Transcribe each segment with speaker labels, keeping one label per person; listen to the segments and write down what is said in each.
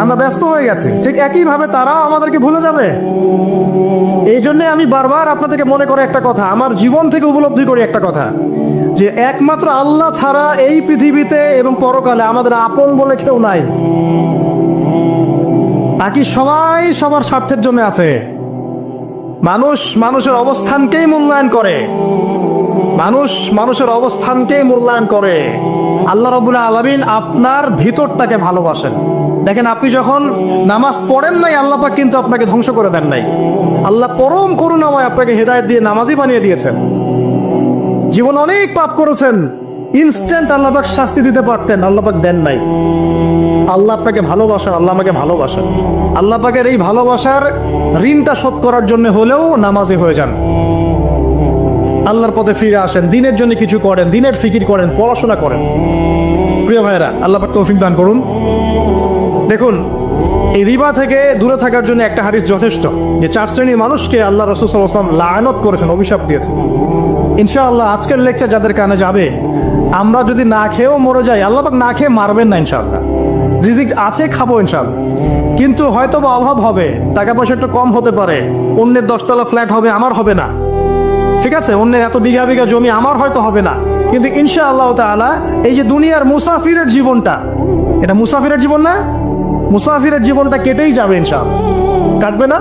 Speaker 1: আমরা ব্যস্ত হয়ে গেছি, ঠিক একইভাবে তারাও আমাদেরকে ভুলে যাবে। এই জন্য আমি বারবার আপনাদেরকে মনে করে একটা কথা, আমার জীবন থেকে উপলব্ধি করি একটা কথা, যে একমাত্র আল্লাহ ছাড়া এই পৃথিবীতে এবং পরকালে আমাদের আপন বলে কেউ নাই। বাকি সবাই সবার স্বার্থের জন্য আছে। মানুষ মানুষের অবস্থানকেই মূল্যায়ন করে, মানুষ মানুষের অবস্থানকেই মূল্যায়ন করে। আল্লাহ রাব্বুল আলামিন আপনার ভিতরটাকে ভালোবাসেন। দেখেন, আপনি যখন নামাজ পড়েন নাই, আল্লাহ পাক কিন্তু আপনাকে ধ্বংস করে দেন নাই। আল্লাহ পরম করুণাময় আপনাকে হেদায়েত দিয়ে নামাজি বানিয়ে দিয়েছেন। জীবন অনেক পাপ করেছেন, ইনস্ট্যান্ট আল্লাহ পাক শাস্তি দিতে পারতেন, আল্লাহ পাক দেন নাই। আল্লাহ আপনাকে ভালোবাসেন, আল্লাহ আমাকে ভালোবাসেন। আল্লাহ পাকের এই ভালোবাসার ঋণটা শোধ করার জন্য হলেও নামাজি হয়ে যান, আল্লাহর পথে ফিরে আসেন, দিনের জন্য কিছু করেন, দিনের ফিকির করেন, পড়াশোনা করেন। প্রিয় ভাইয়েরা, আল্লাহ পাক তৌফিক দান করুন। দেখুন, এই রিবা থেকে দূরে থাকার জন্য একটা হাদিস যথেষ্ট, যে 4 শ্রেণীর মানুষকে আল্লাহ রাসূল সাল্লাল্লাহু আলাইহি ওয়াসাল্লাম লাআনত করেছেন, অভিশাপ দিয়েছেন। ইনশাআল্লাহ আজকের লেকচার যাদের কানে যাবে, আমরা যদি না খেয়েও মরে যাই, আল্লাহ পাক না খেয়ে মারবেন না ইনশাআল্লাহ। রিজিক আছে, খাবো ইনশাআল্লাহ। কিন্তু হয়তো বা অভাব হবে, টাকা পয়সা একটু কম হতে পারে, অন্যের 10 তলা ফ্ল্যাট হবে, আমার হবে না, ঠিক আছে, অন্যের এত বিঘা বিঘা জমি আমার হয়তো হবে না। কিন্তু ইনশাআল্লাহ তাআলা এই যে দুনিয়ার মুসাফিরের জীবনটা, এটা মুসাফিরের জীবন না? মুসাফিরের জীবনটা কেটেই যাবে ইনশাআল্লাহ। কাটবে না?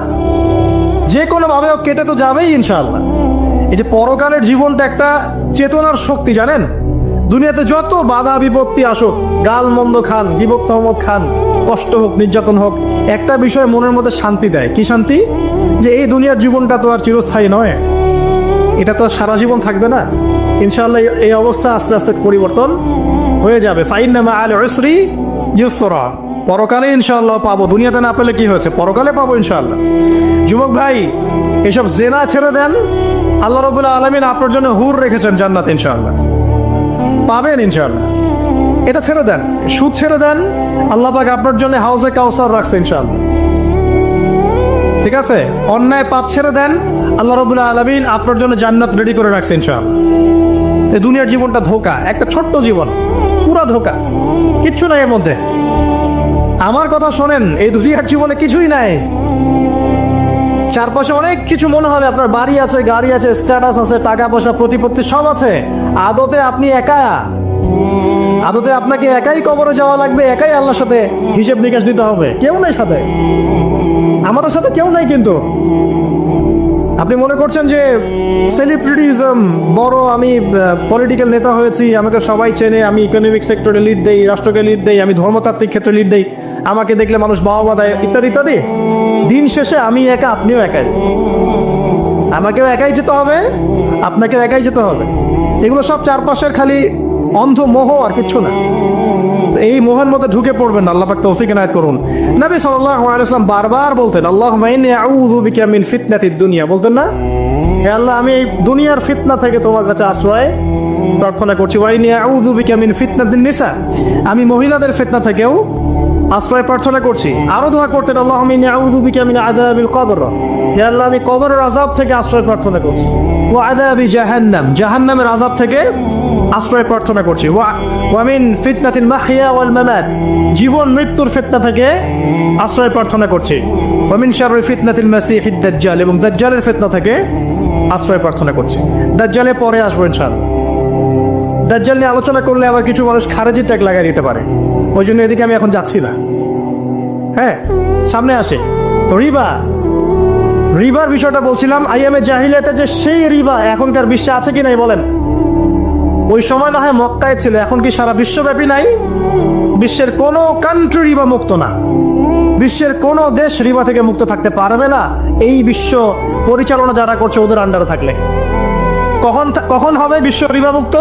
Speaker 1: যে কোনো ভাবে কেটে তো যাবেই ইনশাআল্লাহ। এই যে পরকালের জীবনটা একটা চেতনার শক্তি, জানেন? দুনিয়াতে যত বাধা বিপত্তি আসুক, গাল মন্দ খান, গীবত তহমত খান, কষ্ট হোক, নির্যাতন হোক, একটা বিষয় মনের মধ্যে শান্তি দেয়। কি শান্তি? যে এই দুনিয়ার জীবনটা তো আর চিরস্থায়ী নয়, এটা তো সারা জীবন থাকবে না। ইনশাআল্লাহ এই অবস্থা আস্তে আস্তে পরিবর্তন হয়ে যাবে। ফাইন্না মাআল উসরি ইউসরা, পরকালে ইনশাআল্লাহ পাবো। দুনিয়াতে না পেলে কি হয়েছে, পরকালে পাবো ইনশাআল্লাহ। যুবক ভাই, এসব জেনা ছেড়ে দেন, আল্লাহ রাব্বুল আলামিন আপনার জন্য হুর রেখেছেন জান্নাত, ইনশাআল্লাহ পাবেন ইনশাআল্লাহ। এটা ছেড়ে দেন, সুদ ছেড়ে দেন, আল্লাহ পাক আপনার জন্য হাউজে কাউসার রাখছে ইনশাআল্লাহ, ঠিক আছে? অন্যায় পাপ ছেড়ে দেন, আল্লাহ রাব্বুল আলামিন আপনার জন্য জান্নাত রেডি করে রাখছে ইনশাআল্লাহ। এই দুনিয়ার জীবনটা ধোঁকা, একটা ছোট্ট জীবন, পুরা ধোঁকা, কিচ্ছু নাই এর মধ্যে। আমার কথা শোনেন, এই দুনিয়ার জীবনে কিছুই নাই। চারপাশে অনেক কিছু মনে হবে, আপনার বাড়ি আছে, গাড়ি আছে, স্ট্যাটাস আছে, টাকা পয়সা, প্রতিপত্তি সব আছে। আদতে আপনি একা, আদতে আপনাকে একাই কবরে যাওয়া লাগবে, একাই আল্লাহর সাথে হিসেব নিকাশ দিতে হবে। কেউ নাই সাথে, আমাদের সাথে কেউ নাই। কিন্তু আপনি মনে করছেন যে সেলিব্রিটিজম বড়, আমি পলিটিক্যাল নেতা হয়েছি, আমাকে সবাই চেনে, আমি ইকোনমিক সেক্টরে লিড দেই, রাষ্ট্রকে লিড দেই, আমি ধর্মতাত্ত্বিক ক্ষেত্রে লিড দেই, আমাকে দেখলে মানুষ বাহবা দেয়, ইত্যাদি ইত্যাদি। দিন শেষে আমি একা, আপনিও একাই, আমাকেও একাই যেতে হবে, আপনাকেও একাই যেতে হবে। এগুলো সব চারপাশের খালি অন্ধ মোহ, আর কিচ্ছু না। এই মোহের মধ্যে ঢুকে পড়বেন না, আল্লাহ পাক তৌফিক এনায়েত করুন। নবী সাল্লাল্লাহু আলাইহি ওয়াসাল্লাম বারবার বলতেন, আল্লাহুম্মা ইন্নী আউযু বিকা মিন ফিতনাতিদ দুনিয়া, বলতেন না? হে আল্লাহ, আমি এই দুনিয়ার ফিতনা থেকে তোমার কাছে আশ্রয় প্রার্থনা করছি। ওয়া ইন্নী আউযু বিকা মিন ফিতনাতিন নিসা, আমি মহিলাদের ফিতনা থেকেও আশ্রয় প্রার্থনা করছি। আরো দোয়া করতেন, আল্লাহুম্মা ইন্নী আউযু বিকা মিন আযাবিল কবর, হে আল্লাহ, আমি কবরের আযাব থেকে আশ্রয় প্রার্থনা করছি। ওয়া আযাবি জাহান্নাম, জাহান্নামের আযাব থেকে আশ্রয় প্রার্থনা করছি। ওয়া মিন ফিতনাতিল মাহইয়া ওয়াল মামাত, জীবন মৃত্যুর ফিতনা থেকে আশ্রয় প্রার্থনা করছি। ওয়া মিন শাররি ফিতনাতিল মাসিহিদ দাজ্জাল, এবং দাজ্জালের ফিতনা থেকে আশ্রয় প্রার্থনা করছি। দাজ্জালে পরে আসবো ইনশাআল্লাহ। দাজ্জাল নিয়ে আলোচনা করলে আবার কিছু মানুষ খারেজি ট্যাগ লাগাই দিতে পারে, ওই জন্য এদিকে আমি এখন যাচ্ছি না। হ্যাঁ, সামনে আসে তো রিবা, রিবার বিষয়টা বলছিলাম। আইয়ামে জাহিলিয়াতে যে সেই রিবা এখনকার বিশ্বে আছে কি নাই বলেন? ওই সময় না হয় মক্কায় ছিল, এখন কি সারা বিশ্বব্যাপী নাই? বিশ্বের কোনো কান্ট্রি রিবা মুক্ত না, বিশ্বের কোনো দেশ রিবা থেকে মুক্ত থাকতে পারবে না, এই বিশ্ব পরিচালনা যারা করছে ওদের আন্ডারে থাকলে। কখন হবে বিশ্ব রিবা মুক্ত?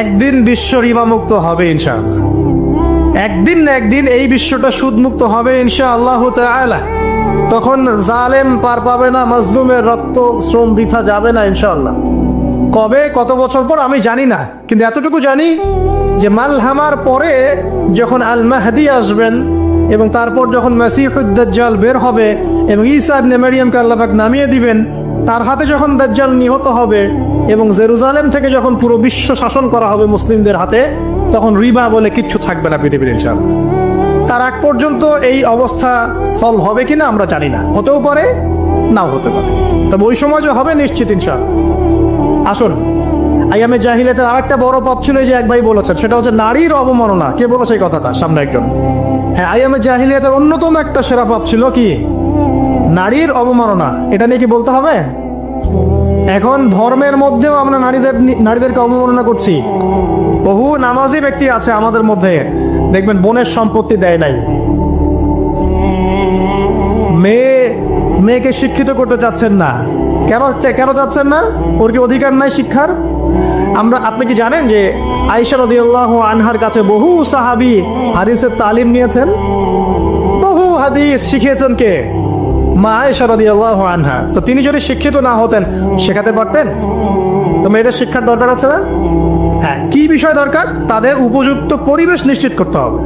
Speaker 1: একদিন বিশ্ব রিবা মুক্ত হবে ইনশাআল্লাহ। একদিন না একদিন এই বিশ্বটা সুদ মুক্ত হবে ইনশাআল্লাহ তাআলা। তখন জালেম পার পাবে না, মাজলুমের রক্ত শ্রম বৃথা যাবে না ইনশাআল্লাহ। কবে, কত বছর পর আমি জানি না, কিন্তু এতটুকু জানি যে মালহামার পরে যখন আল মাহদি আসবেন, এবং তারপর যখন মাসিহুদ দাজ্জাল বের হবে এবং ঈসা ইবনে মারইয়ামকে আল্লাহ পাক নামিয়ে দিবেন, তার হাতে যখন দাজ্জাল নিহত হবে এবং জেরুজালেম থেকে যখন পুরো বিশ্ব শাসন করা হবে মুসলিমদের হাতে, তখন রিবা বলে কিচ্ছু থাকবে না পৃথিবীর ইনশাআল্লাহ। তার আগ পর্যন্ত এই অবস্থা সলভ হবে কিনা আমরা জানি না, হতেও পারে নাও হতে পারে, তবে ওই সময় যে হবে নিশ্চিত ইনশাআল্লাহ। আসুন, আইয়ামে জাহিলিয়াতের আরেকটা বড় পাপ ছিল যে এক ভাই বলেছেন, সেটা হচ্ছে নারীর অবমাননা। কে বলেছে এই কথাটা? সামনে একজন। হ্যাঁ, আইয়ামে জাহিলিয়াতের অন্যতম একটা সেরা পাপ ছিল কি? নারীর অবমাননা। এটা নিয়ে কি বলতে হবে? এখন ধর্মের মধ্যেও আমরা নারীদেরকে অবমাননা করছি। বহু নামাজি ব্যক্তি আছে আমাদের মধ্যে, দেখবেন বোনের সম্পত্তি দেয় নাই, মেয়েকে শিক্ষিত করতে চাচ্ছেন না। কেন চাচ্ছেন না? ওর কি অধিকার নাই শিক্ষার? আপনি কি জানেন যে আয়েশা রাদিয়াল্লাহু আনহার কাছে বহু সাহাবী হাদিসের তালিম নিয়েছেন, বহু হাদিস শিখিয়েছেন কে? মা আয়েশা রাদিয়াল্লাহু আনহা। তো তিনি যদি শিক্ষিত না হতেন শেখাতে পারতেন? তো মেয়েদের শিক্ষার দরকার আছে না? হ্যাঁ, কি বিষয় দরকার? তাদের উপযুক্ত পরিবেশ নিশ্চিত করতে হবে,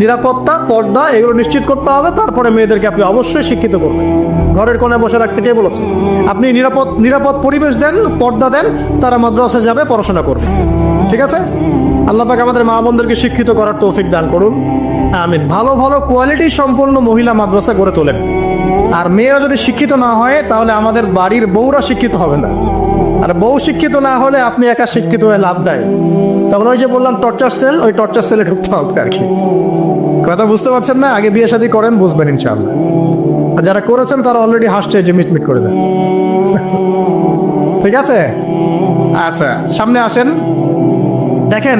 Speaker 1: নিরাপত্তা, পর্দা এগুলো নিশ্চিত করতে হবে। তারপরে মেয়েদেরকে আপনি অবশ্যই শিক্ষিত করবেন। ঘরের কোণে বসে রাখতে কে বলেছে? আপনি নিরাপদ পরিবেশ দেন, পর্দা দেন, তারা মাদ্রাসা যাবে, পড়াশোনা করবে। ঠিক আছে? আল্লাহ পাক আমাদের মা বোনদেরকে শিক্ষিত করার তৌফিক দান করুন, আমিন। ভালো ভালো কোয়ালিটি সম্পন্ন মহিলা মাদ্রাসা গড়ে তোলেন। আর মেয়েরা যদি শিক্ষিত না হয় তাহলে আমাদের বাড়ির বউরা শিক্ষিত হবে না। আর বউ শিক্ষিত না হলে আপনি একা শিক্ষিত হয়ে লাভ দেয়। তখন ওই যে বললাম টর্চার সেল, ওই টর্চার সেলে ঢুকতে হবে আর কি। কথা বুঝতে পারছেন না? আগে বিয়ে শাদী করেন, বুঝবেন ইনশাআল্লাহ। আর যারা করেছেন তারা অলরেডি হাসছে যে মিটমিট করে দেন। ঠিক আছে? আচ্ছা, সামনে আসেন। দেখেন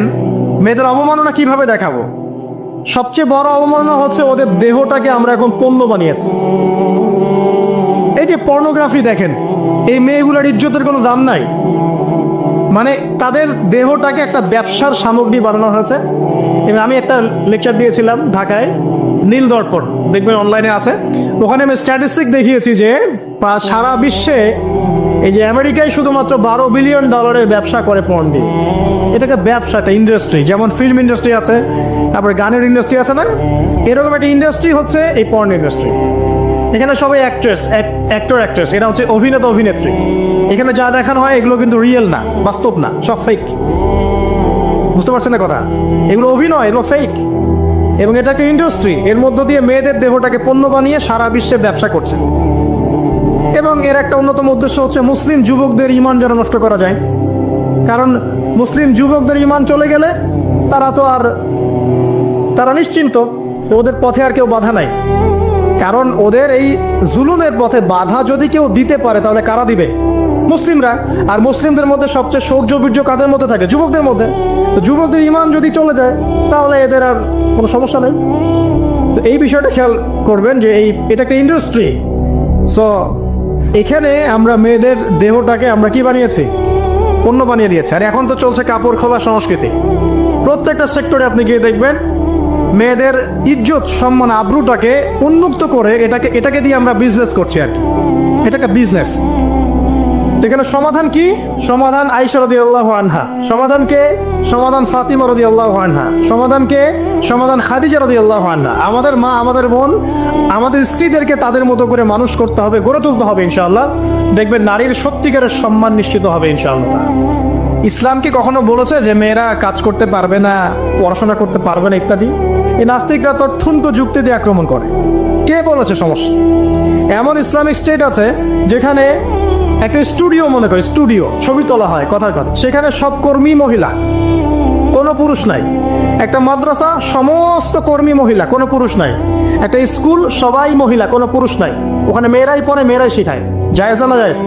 Speaker 1: মেয়েদের অবমাননা কিভাবে দেখাবো। সবচেয়ে বড় অবমাননা হচ্ছে ওদের দেহটাকে আমরা এখন পণ্য বানিয়েছি। এই যে পর্নোগ্রাফি দেখেন, এই মেয়েগুলোর ইজ্জতের কোনো দাম নাই। মানে তাদের দেহটাকে একটা ব্যবসার সামগ্রী বানানো হয়েছে। এবং আমি একটা লেকচার দিয়েছিলাম ঢাকায়, নীল দর্পণ, দেখবেন অনলাইনে আছে। ওখানে আমি স্ট্যাটিস্টিক দেখিয়েছি যে সারা বিশ্বে এই যে আমেরিকায় শুধুমাত্র $12 বিলিয়ন ব্যবসা করে পর্ন দিয়ে। এটাকে ব্যবসা, একটা ইন্ডাস্ট্রি। যেমন ফিল্ম ইন্ডাস্ট্রি আছে, তারপরে গানের ইন্ডাস্ট্রি আছে না, এরকম একটা ইন্ডাস্ট্রি হচ্ছে এই পর্ন ইন্ডাস্ট্রি। এখানে সবাই অ্যাক্ট্রেস, এটা হচ্ছে অভিনেতা অভিনেত্রী। এখানে যা দেখানো হয় এগুলো কিন্তু রিয়েল না, বাস্তব না, সব ফেক। বুঝতে পারছেন না কথা? এগুলো অভিনয়, এগুলো ফেক। এবং এটা একটা ইন্ডাস্ট্রি, এর মধ্য দিয়ে মেয়েদের দেহটাকে পণ্য বানিয়ে সারা বিশ্বে ব্যবসা করছে। এবং এর একটা অন্যতম উদ্দেশ্য হচ্ছে মুসলিম যুবকদের ঈমান যেন নষ্ট করা যায়। কারণ মুসলিম যুবকদের ঈমান চলে গেলে তারা নিশ্চিন্ত, ওদের পথে আর কেউ বাধা নাই। কারণ ওদের এই জুলুমের পথে বাধা যদি কেউ দিতে পারে তাহলে কারা দিবে? মুসলিমরা। আর মুসলিমদের মধ্যে সবচেয়ে শৌর্য বীর্য কাদের মধ্যে থাকে? যুবকদের মধ্যে। তো যুবকদের ঈমান যদি চলে যায় তাহলে এদের আর কোনো সমস্যা নেই। তো এই বিষয়টা খেয়াল করবেন যে এটা একটা ইন্ডাস্ট্রি। সো এখানে আমরা মেয়েদের দেহটাকে আমরা কি বানিয়েছি? পণ্য বানিয়ে দিয়েছি। আর এখন তো চলছে কাপড় খোলা সংস্কৃতি। প্রত্যেকটা সেক্টরে আপনি গিয়ে দেখবেন মেয়েদের ইজ্জত, সম্মান, আব্রুটাকে উন্মুক্ত করে এটাকে দিয়ে আমরা বিজনেস করছি আর কি। এটাকে বিজনেস। এখানে সমাধান কি? সমাধান আয়েশা রাদিয়াল্লাহু আনহা। সমাধান কে? সমাধান ফাতিমা রাদিয়াল্লাহু আনহা। সমাধান কে? সমাধান খাদিজা রাদিয়াল্লাহু আনহা। আমাদের মা, আমাদের বোন, আমাদের স্ত্রীদেরকে তাদের মতো করে মানুষ করতে হবে, গড়ে তুলতে হবে ইনশাআল্লাহ। দেখবেন নারীর সত্যিকারের সম্মান নিশ্চিত হবে ইনশাআল্লাহ। ইসলাম কি কখনো বলেছে যে মেয়েরা কাজ করতে পারবে না, পড়াশোনা করতে পারবে না ইত্যাদি? এই নাস্তিকরা তথ্যন্ত যুক্তি দিয়ে আক্রমণ করে। কে বলেছে সমস্যা? এমন ইসলামিক স্টেট আছে যেখানে একটা স্টুডিও, মনে করে স্টুডিও, ছবি তোলা হয়, কথার কথা, সেখানে সব কর্মী মহিলা, কোনো পুরুষ নাই। একটা মাদ্রাসা, সমস্ত কর্মী মহিলা, কোনো পুরুষ নাই। একটা স্কুল, সবাই মহিলা, কোনো পুরুষ নাই। ওখানে মেয়েরাই পড়ে, মেয়েরাই শেখায়। জায়েজ না জায়েজ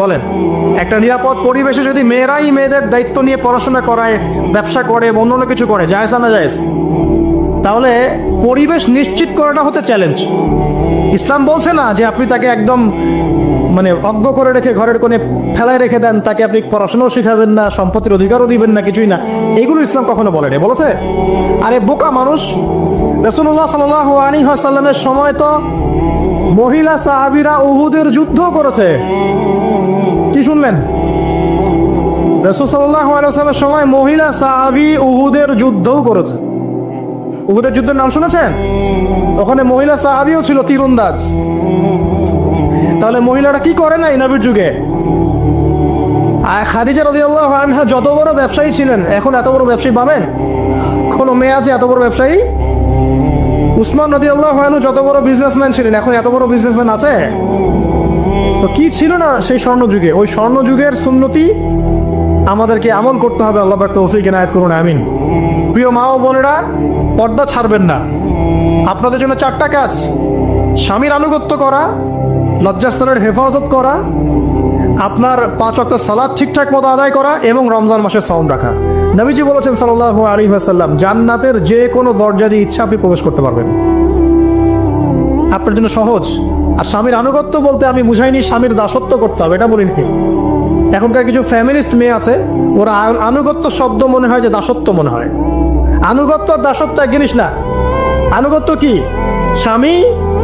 Speaker 1: বলেন? একটা নিরাপদ পরিবেশে যদি মেয়েরাই মেয়েদের দায়িত্ব নিয়ে পড়াশোনা করায়, ব্যবসা করে, অন্য কিছু করে, জায়েজ না জায়েজ? তাহলে পরিবেশ নিশ্চিত করাটা হচ্ছে চ্যালেঞ্জ। ইসলাম বলছে না যে আপনি তাকে একদম অজ্ঞ করে রেখে ঘরের কোণে ফেলায় রেখে দেন, তাকে আপনি পড়াশোনাও শিখাবেন না, সম্পত্তির অধিকারও দিবেন না, কিছুই না। এগুলো ইসলাম কখনো বলেনি। বলেছে? আরে বোকা মানুষ! রাসূলুল্লাহ সাল্লাল্লাহু আলাইহি ওয়াসাল্লামের সময় তো মহিলা সাহাবীরা উহুদের যুদ্ধ করেছে। কি শুনলেন? রাসূল সাল্লাল্লাহু আলাইহি ওয়াসাল্লামের সময় মহিলা সাহাবী উহুদের যুদ্ধও করেছে। উহুদের যুদ্ধের নাম শুনেছেন? ওখানে মহিলা সাহাবীও ছিল, তীরন্দাজ। তাহলে মহিলারা কি করে নাই নবীর যুগে? খাদিজা রাদিয়াল্লাহু আনহা যত বড় ব্যবসায়ী ছিলেন, এখন এত বড় ব্যবসায়ী পাবেন? কোনো মেয়ে আছে এত বড় ব্যবসায়ী? উসমান রাদিয়াল্লাহু আনহু যত বড় বিজনেসম্যান ছিলেন, এখন এত বড় বিজনেসম্যান আছে? তো কি ছিল না সেই স্বর্ণযুগে? ওই স্বর্ণযুগের সুন্নতি আমাদেরকে আমল করতে হবে। আল্লাহ পাক তৌফিক এনায়েত করুন, আমিন। প্রিয় মা ও বোনেরা, পর্দা ছাড়বেন না। আপনাদের জন্য 4টা কাজ: স্বামীর আনুগত্য করা, লজ্জাস্থানের হেফাজত করা, আপনার 5 ওয়াক্ত সালাত ঠিকঠাক মতো আদায় করা এবং রমজান মাসে সাওম রাখা। নবীজি বলেছেন সাল্লাল্লাহু আলাইহি ওয়াসাল্লাম, জান্নাতের যে কোনো দরজা দিয়ে ইচ্ছা আপনি প্রবেশ করতে পারবেন। আপনার জন্য সহজ। আর স্বামীর আনুগত্য বলতে আমি বুঝাইনি স্বামীর দাসত্ব করতে হবে, এটা বলিনি। এখনকার কিছু ফ্যামিলিস্ট মেয়ে আছে, ওরা আনুগত্য শব্দ মনে হয় যে দাসত্ব মনে হয়। আনুগত্য আর দাসত্ব এক জিনিস না। আনুগত্য কি? স্বামী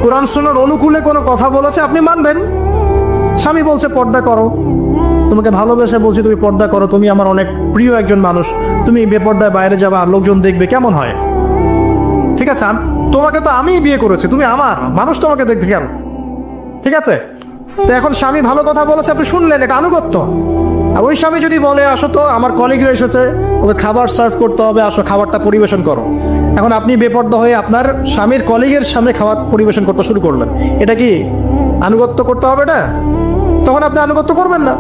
Speaker 1: কোরআন সুন্নাহর অনুকূলে কোনো কথা বলেছে, আপনি মানবেন। স্বামী বলছে পর্দা করো, তোমাকে ভালোবেসে বলছি তুমি পর্দা করো, তুমি আমার অনেক প্রিয় একজন মানুষ, তুমি বেপর্দায় বাইরে যাবা, লোকজন দেখবে, কেমন হয়? ঠিক আছে, তোমাকে তো আমি বিয়ে করেছি, তুমি আমার মানুষ, তোমাকে দেখবে কেন? ঠিক আছে, তো এখন স্বামী ভালো কথা বলেছে, আপনি শুনলেন, এটা আনুগত্য। আর ওই স্বামী যদি বলে আসো তো আমার কলিগরা এসেছে, ওকে খাবার সার্ভ করতে হবে, আসো খাবারটা পরিবেশন করো, এখন আপনি বেপর্দা হয়ে আপনার স্বামীর কলিগের সামনে খাবার পরিবেশন করতে শুরু করলেন, এটা কি আনুগত্য করতে হবে? এটা তখন আপনি আনুগত্য করবেন না।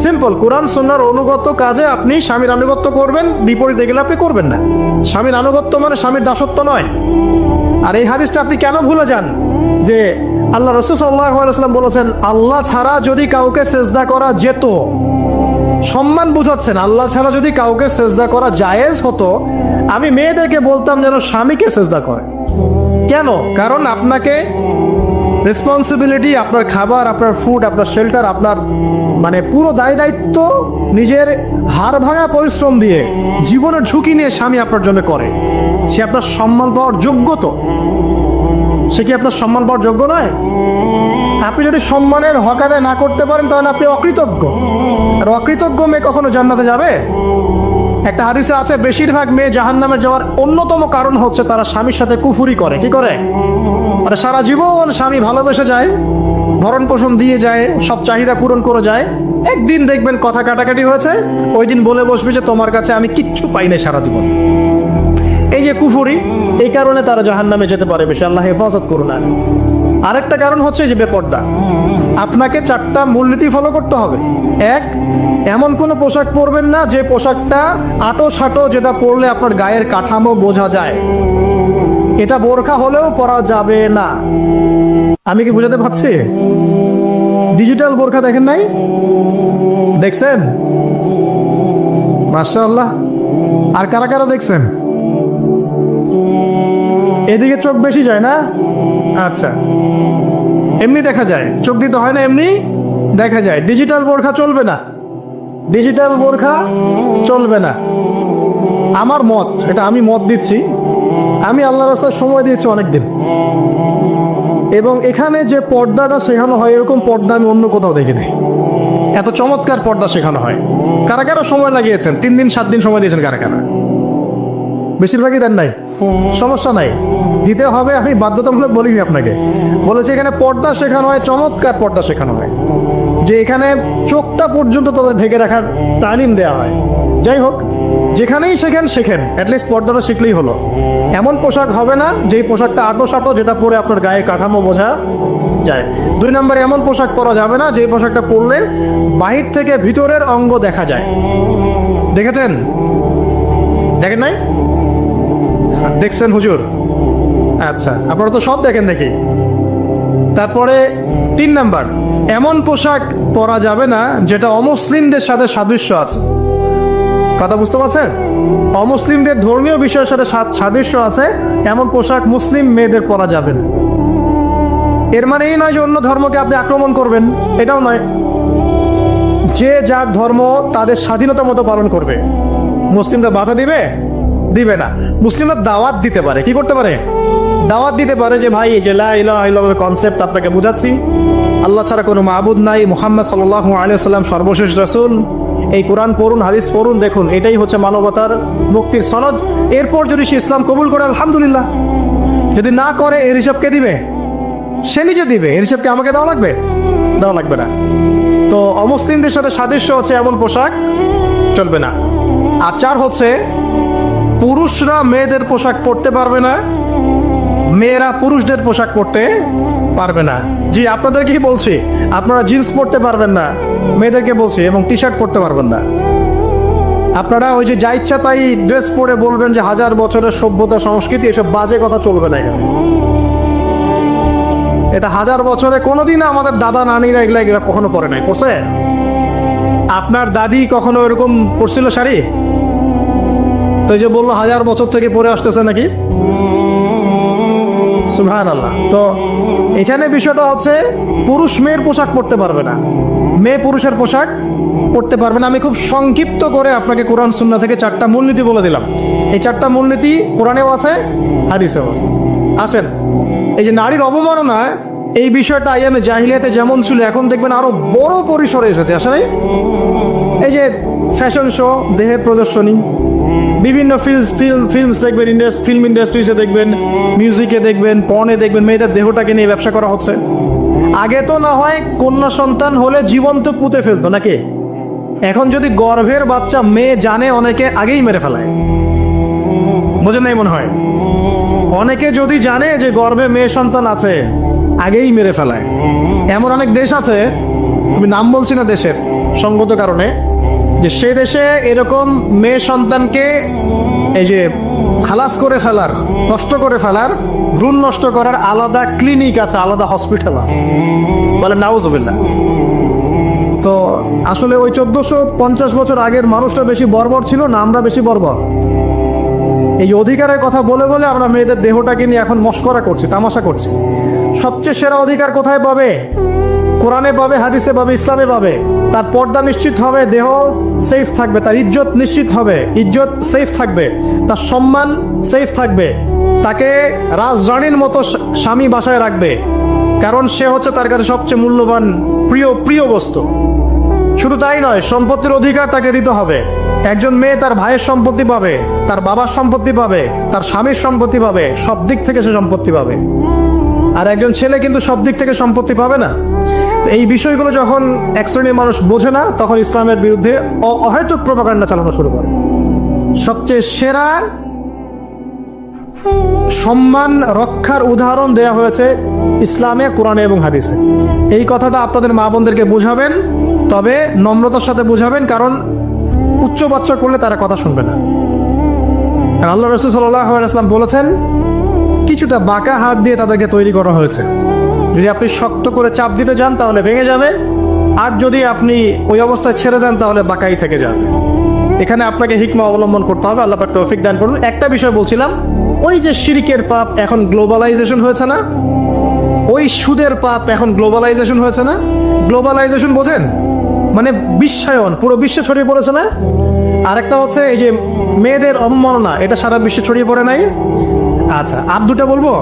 Speaker 1: সিম্পল, কোরআন সুন্নাহর অনুগত কাজে আপনি স্বামীর আনুগত্য করবেন, বিপরীতে গেলে আপনি করবেন না। স্বামীর আনুগত্য মানে স্বামীর দাসত্ব নয়। আর এই হাদিসটা আপনি কেন ভুলে যান যে আল্লাহ রাসূল সাল্লাল্লাহু আলাইহি ওয়াসাল্লাম বলেছেন, আল্লাহ ছাড়া যদি কাউকে সেজদা করা যেত, সম্মান বুঝাচ্ছেন, আল্লাহ ছাড়া যদি কাউকে সেজদা করা জায়েজ হতো, আমি মেয়েদেরকে বলতাম যেন স্বামীকে সেজদা করে। কেন? কারণ আপনাকে রেসপন্সিবিলিটি, আপনার খাবার, আপনার ফুড, আপনার শেল্টার, আপনার মানে পুরো দায় দায়িত্ব নিজের হাড় ভাঙা পরিশ্রম দিয়ে, জীবনের ঝুঁকি নিয়ে স্বামী আপনার জন্য করে। সে আপনার সম্মান পাওয়ার যোগ্য তো? সে কি আপনার সম্মান পাওয়ার যোগ্য নয়? আপনি যদি সম্মানের হক আদায় না করতে পারেন তাহলে আপনি অকৃতজ্ঞ। আর অকৃতজ্ঞ মেয়ে কখনো জান্নাতে যাবে? একটা হাদিসে আছে, বেশিরভাগ মেয়ে জাহান্নামে যাওয়ার অন্যতম কারণ হচ্ছে তারা স্বামীর সাথে কুফুরি করে। কি করে? মানে সারা জীবন স্বামী ভালোবেসে যায়, ভরণ পোষণ দিয়ে যায়, সব চাহিদা পূরণ করে যায়, একদিন দেখবেন কথা কাটাকাটি হয়েছে, ওই দিন বলে বসবে যে তোমার কাছে আমি কিচ্ছু পাই নাই সারা জীবন। এই যে কুফুরি, এই কারণে তারা জাহান্নামে যেতে পারে বেশি। আল্লাহ হেফাজত করুন। আরেকটা কারণ হচ্ছে যে বেপর্দা। আপনাকে 4টা মূলনীতি ফলো করতে হবে। 1, এমন কোনো পোশাক পরবেন না যে পোশাকটা আটো সাটো, যেটা পরলে আপনার গায়ের কাঠামো বোঝা যায়। এটা বোরখা হলেও পরা যাবে না। আমি কি বুঝাতে পারছি? ডিজিটাল বোরখা দেখেন নাই? দেখছেন? মাশাআল্লাহ। আর কারা কারা দেখছেন? এদিকে চোখ বেশি যায় না? আচ্ছা, এমনি দেখা যায়, চোখ দিতে হয় না, এমনি দেখা যায়। ডিজিটাল বোরখা চলবে না, ডিজিটাল বোরখা চলবে না। আমার মত, এটা আমি মত দিচ্ছি, আমি আল্লাহর রাস্তায় সময় দিয়েছি অনেকদিন, এবং এখানে যে পর্দাটা শেখানো হয় এরকম পর্দা আমি অন্য কোথাও দেখিনি। এত চমৎকার পর্দা শেখানো হয়। কারা কারা সময় লাগিয়েছেন? 3 দিন 7 দিন সময় দিয়েছেন কারা কারা? বেশিরভাগই দেন নাই, সমস্যা নাই, দিতে হবে। আমি বাধ্যতামূলক বলিনি আপনাকে, বলেছি এখানে পর্দা শেখানো হয়, চমৎকার পর্দা শেখানো হয়, যে এখানে চোখটা পর্যন্ত তাদের ঢেকে রাখার তালিম দেওয়া হয়। যাই হোক, যেখানেই শেখেন, অ্যাটলিস্ট পর্দাটা শিখলেই হলো। এমন পোশাক হবে না যেই পোশাকটা আটো সাটো, যেটা পরে আপনার গায়ে কাঠামো বোঝা যায়। 2 নম্বরে, এমন পোশাক পরা যাবে না যে পোশাকটা পরলে বাহির থেকে ভিতরের অঙ্গ দেখা যায়। দেখেছেন? দেখেন নাই? দেখছেন হুজুর? আচ্ছা, আপনারা তো সব দেখেন দেখি। তারপরে 3 নাম্বার, এমন পোশাক পরা যাবে না যেটা অমুসলিমদের সাথে সাদৃশ্য আছে। কথা বুঝতে পারছেন? অমুসলিমদের ধর্মীয় বিষয়ের সাথে সাদৃশ্য আছে এমন পোশাক মুসলিম মেয়েদের পরা যাবে না। এর মানে এই নয় যে অন্য ধর্মকে আপনি আক্রমণ করবেন, এটাও নয়। যে যার ধর্ম তাদের স্বাধীনতা মতো পালন করবে। মুসলিমরা বাধা দিবে? দিবে না। মুসলিমরা দাওয়াত দিতে পারে। কি করতে পারে? দাওয়াত দিতে পারে যে ভাই, এই যে লা ইলাহা ইল্লাল্লাহ কনসেপ্ট আপনাকে বুঝাচ্ছি, আল্লাহ ছাড়া কোনো মাবুদ নাই, মুহাম্মদ সাল্লাল্লাহু আলাইহি ওয়াসাল্লাম সর্বশেষ রাসূল, এই কোরআন পড়ুন, হাদিস পড়ুন, দেখুন এটাই হচ্ছে মানবতার মুক্তির সনদ। এরপর যদি সে ইসলাম কবুল করে আলহামদুলিল্লাহ, যদি না করে এর হিসাব কে দিবে? সে নিজে দিবে। এর হিসাব কি আমাকে দেওয়া লাগবে? দেওয়া লাগবে না। তো অমুসলিমদের সাথে সাদৃশ্য হচ্ছে এমন পোশাক চলবে না। আর 4 হচ্ছে, পুরুষরা মেয়েদের পোশাক পরতে পারবে না মেয়েরা পুরুষদের পোশাক পরতে পারবে না। জি, আপনাদেরকেই বলছি, আপনারা জিন্স পরতে পারবেন না, মেয়েদেরকে বলছি, এবং টি শার্ট পরতে পারবেন না। আপনারা ওই যে যা ইচ্ছা তাই ড্রেস পরে বলবেন যে হাজার বছরের সভ্যতা সংস্কৃতি, এসব বাজে কথা চলবে না এখানে। এটা হাজার বছরে কোনোদিন আমাদের দাদা নানিরা এগুলা কখনো পরে নাই। পরছে? আপনার দাদি কখনো এরকম পরছিল শাড়ি? তো এই যে বললো হাজার বছর থেকে পরে আসতেছে নাকি। সুবহানাল্লাহ। তো এখানে বিষয়টা হচ্ছে পুরুষ মেয়ের পোশাক পরতে পারবে না, মেয়ে পুরুষের পোশাক পরতে পারবে না। আমি খুব সংক্ষিপ্ত করে আপনাকে কোরআন সুন্নাহ থেকে 4টা মূলনীতি বলে দিলাম। এই 4টা মূলনীতি কোরআনেও আছে, হাদিসেও আছে। আসেন, এই যে নারীর অবমাননা, এই বিষয়টা আইয়ামে জাহিলিয়াতে যেমন ছিল, এখন দেখবেন আরো বড় পরিসরে এসেছে। আসলে এই যে ফ্যাশন শো, দেহের প্রদর্শনী, বিভিন্ন ফিল্মস দেখবেন, ফিল্ম ইন্ডাস্ট্রিজে দেখবেন, মিউজিকে দেখবেন, পর্নে দেখবেন, মেয়েদের দেহটাকে নিয়ে ব্যবসা করা হচ্ছে। আগে তো না হয় কন্যা সন্তান হলে জীবন্ত পুঁতে ফেলতো নাকি, এখন যদি গর্ভের বাচ্চা মেয়ে জানে, অনেকে আগেই মেরে ফেলায়। বোঝেন নাই মনে হয়? অনেকে যদি জানে যে গর্ভে মেয়ে সন্তান আছে, আগেই মেরে ফেলায়। এমন অনেক দেশ আছে, আমি নাম বলছি না দেশের সঙ্গত কারণে, যে সে দেশে এরকম মেয়ে সন্তানকে এই যে খালাস করে ফেলার, নষ্ট করে ফেলার, ভ্রূণ নষ্ট করার আলাদা ক্লিনিক আছে, আলাদা হসপিটাল আছে। বলে নাউজুবিল্লাহ। তো আসলে ওই 1450 বছর আগের মানুষটা বেশি বর্বর ছিল না আমরা বেশি বর্বর? এই যে অধিকারের কথা বলে বলে আমরা মেয়েদের দেহটাকে নিয়ে এখন মস্করা করছি, তামাশা করছি। সবচেয়ে সেরা অধিকার কোথায় পাবে? কোরআনে পাবে, হাদিসে পাবে, ইসলামে পাবে। তার পর্দা নিশ্চিত হবে, দেহ সেফ থাকবে, তার ইজ্জত নিশ্চিত হবে, ইজ্জত সেফ থাকবে, তার সম্মান সেফ থাকবে, তাকে রাজরানীর মতো স্বামী বাসায় রাখবে, কারণ সে হচ্ছে তার কাছে সবচেয়ে মূল্যবান প্রিয় বস্তু। শুধু তাই নয়, সম্পত্তির অধিকার তাকে দিতে হবে। একজন মেয়ে তার ভাইয়ের সম্পত্তি পাবে, তার বাবার সম্পত্তি পাবে, তার স্বামীর সম্পত্তি পাবে, সব দিক থেকে সে সম্পত্তি পাবে। আর একজন ছেলে কিন্তু সব দিক থেকে সম্পত্তি পাবে না। তো এই বিষয়গুলো যখন এক শ্রেণীর মানুষ বোঝে না, তখন ইসলামের বিরুদ্ধে অহেতুক প্রপাগান্ডা চালানো শুরু করে। সবচেয়ে সেরা সম্মান রক্ষার উদাহরণ দেয়া হয়েছে ইসলামে, কোরআনে এবং হাদিসে। এই কথাটা আপনাদের মা বোনদেরকে বুঝাবেন, তবে নম্রতার সাথে বুঝাবেন, কারণ উচ্চ বাচ্চা করলে তারা কথা শুনবে না। আল্লাহ রাসূল সাল্লাল্লাহু আলাইহি ওয়াসাল্লাম বলেছেন, কিছুটা বাঁকা হাত দিয়ে তাদেরকে তৈরি করা হয়েছে। যদি আপনি শক্ত করে চাপ দিতে যান তাহলে ভেঙে যাবে, আর যদি আপনি ওই অবস্থায় ছেড়ে দেন তাহলে বাঁকাই থেকে যাবে। এখানে আপনাকে হিকমা অবলম্বন করতে হবে। আল্লাহ পাক তৌফিক দান করুন। একটা বিষয় বলছিলাম, ওই যে শিরকের পাপ এখন গ্লোবালাইজেশন হয়েছে না, ওই সুদের পাপ এখন গ্লোবালাইজেশন হয়েছে না। গ্লোবালাইজেশন বোঝেন? মানে বিশ্বায়ন, পুরো বিশ্বে ছড়িয়ে পড়েছে না। আরেকটা হচ্ছে এই যে মেয়েদের অবমাননা, এটা সারা বিশ্বে ছড়িয়ে পড়ে নাই। আচ্ছা, আর দুটা বলবো,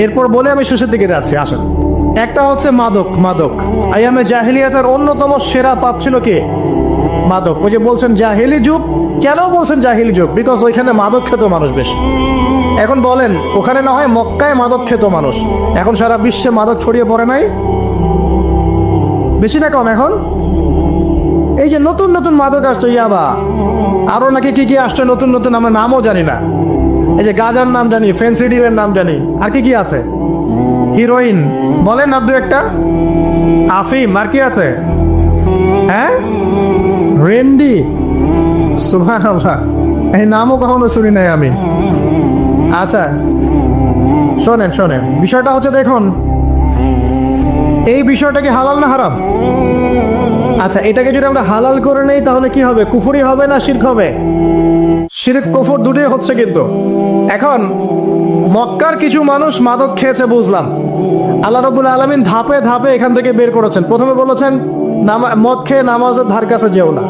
Speaker 1: এরপর বলে আমি শেষের দিকে যাচ্ছি। আসেন, একটা হচ্ছে মাদক। আইয়ামে জাহিলিয়াতের অন্যতম সেরা পাপ ছিল কি? মাদক। ওই যে বলছেন জাহিলি যুগ, কেন বলছেন জাহিলি যুগ? বিকজ ওইখানে মাদক খেত মানুষ বেশি। এখন বলেন, ওখানে না হয় মক্কায় মাদক খেত মানুষ, এখন সারা বিশ্বে মাদক ছড়িয়ে পড়ে নাই? বেশি না কম? এখন এই যে নতুন নতুন মাদক আসছে, ইয়াবা, আরো নাকি কি কি আসছে নতুন নতুন, আমরা নামও জানি না। এই যে গাজার নাম জানি, ফেন্সিডিলের নাম জানি, আর কি কি আছে, হিরোইন বলেন আর দু একটা, আফিম, আর কি আছে? হ্যাঁ, রেন্ডি, সুবহানাল্লাহ, এই নামও কখনো শুনি নাই আমি। আচ্ছা শোনেন, বিষয়টা হচ্ছে, দেখুন এই বিষয়টা কি হালাল না হারাম? আচ্ছা, এটাকে যদি আমরা হালাল করে নেই তাহলে কি হবে? কুফরি হবে না শিরক হবে? শিরক কুফর দুটোই হচ্ছে। কিন্তু এখন মক্কার কিছু মানুষ মাদক খেয়েছে বুঝলাম, আল্লাহ রাব্বুল আলামিন ধাপে ধাপে এখান থেকে বের করেছেন। প্রথমে বলেছেন মদ খেয়ে নামাজের ধার কাছে যেও না।